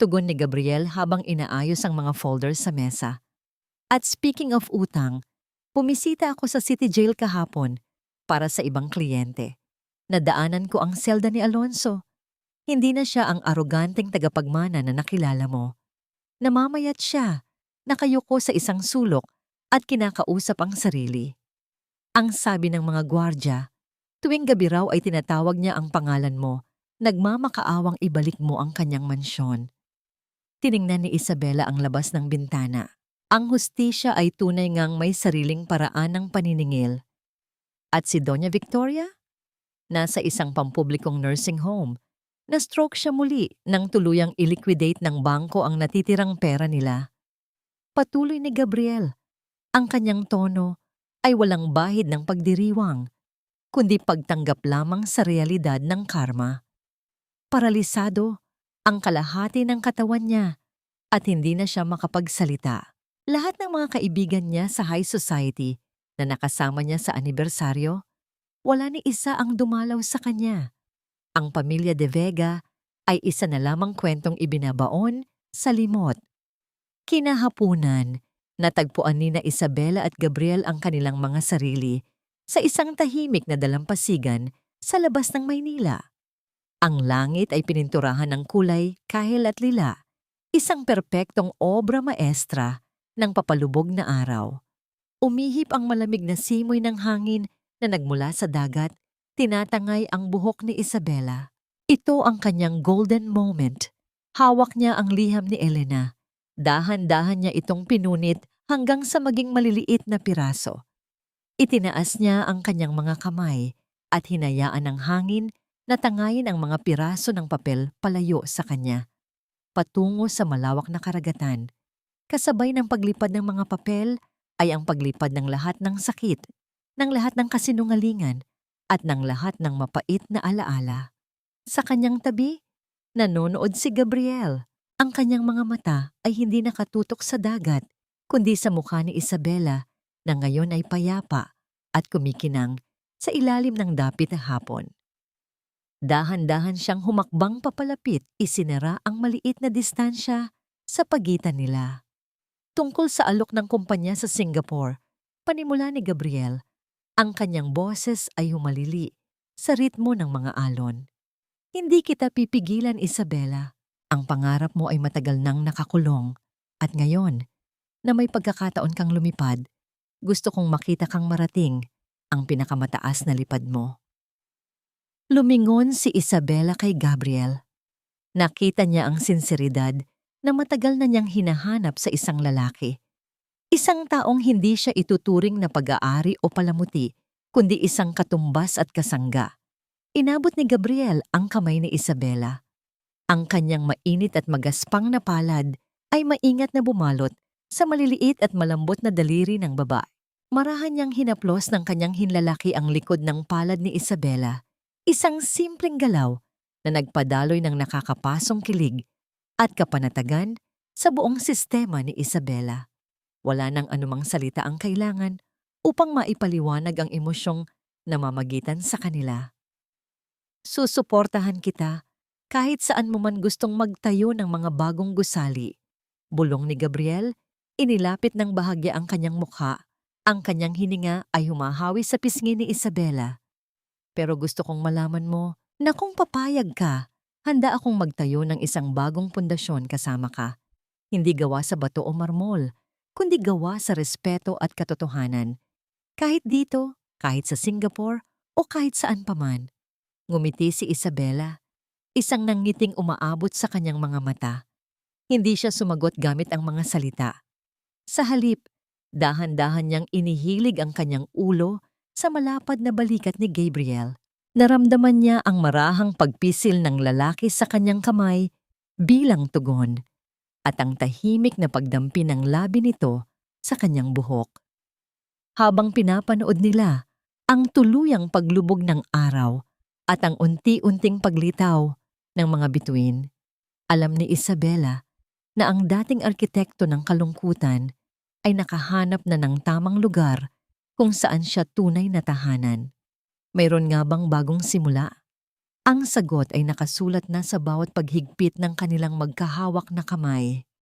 tugon ni Gabriel habang inaayos ang mga folders sa mesa. At speaking of utang, pumisita ako sa City Jail kahapon para sa ibang kliyente. Nadaanan ko ang selda ni Alonso. Hindi na siya ang aroganteng tagapagmana na nakilala mo. Namamayat siya, nakayuko sa isang sulok at kinakausap ang sarili. Ang sabi ng mga gwardya, tuwing gabi raw ay tinatawag niya ang pangalan mo, nagmamakaawang ibalik mo ang kanyang mansyon. Tiningnan ni Isabela ang labas ng bintana. Ang hustisya ay tunay ngang may sariling paraan ng paniningil. At si Doña Victoria? Nasa isang pampublikong nursing home. Na-stroke siya muli nang tuluyang iliquidate ng bangko ang natitirang pera nila. Patuloy ni Gabriel. Ang kanyang tono ay walang bahid ng pagdiriwang, kundi pagtanggap lamang sa realidad ng karma. Paralisado ang kalahati ng katawan niya at hindi na siya makapagsalita. Lahat ng mga kaibigan niya sa high society na nakasama niya sa anibersaryo, wala ni isa ang dumalaw sa kanya. Ang pamilya De Vega ay isa na lamang kwentong ibinabaon sa limot. Kinahapunan, natagpuan ni na Isabela at Gabriel ang kanilang mga sarili sa isang tahimik na dalampasigan sa labas ng Maynila. Ang langit ay pininturahan ng kulay, kahel at lila, isang perpektong obra maestra ng papalubog na araw. Umihip ang malamig na simoy ng hangin na nagmula sa dagat, tinatangay ang buhok ni Isabela. Ito ang kanyang golden moment. Hawak niya ang liham ni Elena. Dahan-dahan niya itong pinunit hanggang sa maging maliliit na piraso. Itinaas niya ang kanyang mga kamay at hinayaan ng hangin na tangayin ang mga piraso ng papel palayo sa kanya, patungo sa malawak na karagatan. Kasabay ng paglipad ng mga papel ay ang paglipad ng lahat ng sakit, ng lahat ng kasinungalingan, at ng lahat ng mapait na alaala. Sa kanyang tabi, nanonood si Gabriel. Ang kanyang mga mata ay hindi nakatutok sa dagat, kundi sa mukha ni Isabela na ngayon ay payapa at kumikinang sa ilalim ng dapit na hapon. Dahan-dahan siyang humakbang papalapit, isinara ang maliit na distansya sa pagitan nila. Tungkol sa alok ng kumpanya sa Singapore, panimula ni Gabriel, ang kanyang boses ay humalili sa ritmo ng mga alon. Hindi kita pipigilan, Isabela. Ang pangarap mo ay matagal nang nakakulong. At ngayon, na may pagkakataon kang lumipad, gusto kong makita kang marating ang pinakamataas na lipad mo. Lumingon si Isabela kay Gabriel. Nakita niya ang sinseridad na matagal na niyang hinahanap sa isang lalaki. Isang taong hindi siya ituturing na pag-aari o palamuti, kundi isang katumbas at kasangga. Inabot ni Gabriel ang kamay ni Isabela. Ang kanyang mainit at magaspang na palad ay maingat na bumalot sa maliliit at malambot na daliri ng babae. Marahan niyang hinaplos ng kanyang hinlalaki ang likod ng palad ni Isabela. Isang simpleng galaw na nagpadaloy ng nakakapasong kilig at kapanatagan sa buong sistema ni Isabela. Wala nang anumang salita ang kailangan upang maipaliwanag ang emosyong namamagitan sa kanila. Susuportahan kita kahit saan mo man gustong magtayo ng mga bagong gusali. Bulong ni Gabriel, inilapit ng bahagya ang kanyang mukha. Ang kanyang hininga ay humahawi sa pisngi ni Isabela. Pero gusto kong malaman mo na kung papayag ka, handa akong magtayo ng isang bagong pundasyon kasama ka. Hindi gawa sa bato o marmol, kundi gawa sa respeto at katotohanan. Kahit dito, kahit sa Singapore, o kahit saan paman. Ngumiti si Isabela, isang nangiting umaabot sa kanyang mga mata. Hindi siya sumagot gamit ang mga salita. Sa halip, dahan-dahan niyang inihilig ang kanyang ulo sa malapad na balikat ni Gabriel. Naramdaman niya ang marahang pagpisil ng lalaki sa kanyang kamay bilang tugon at ang tahimik na pagdampi ng labi nito sa kanyang buhok. Habang pinapanood nila ang tuluyang paglubog ng araw at ang unti-unting paglitaw ng mga bituin, alam ni Isabela na ang dating arkitekto ng kalungkutan ay nakahanap na ng tamang lugar kung saan siya tunay na tahanan. Mayroon nga bang bagong simula? Ang sagot ay nakasulat na sa bawat paghigpit ng kanilang magkahawak na kamay.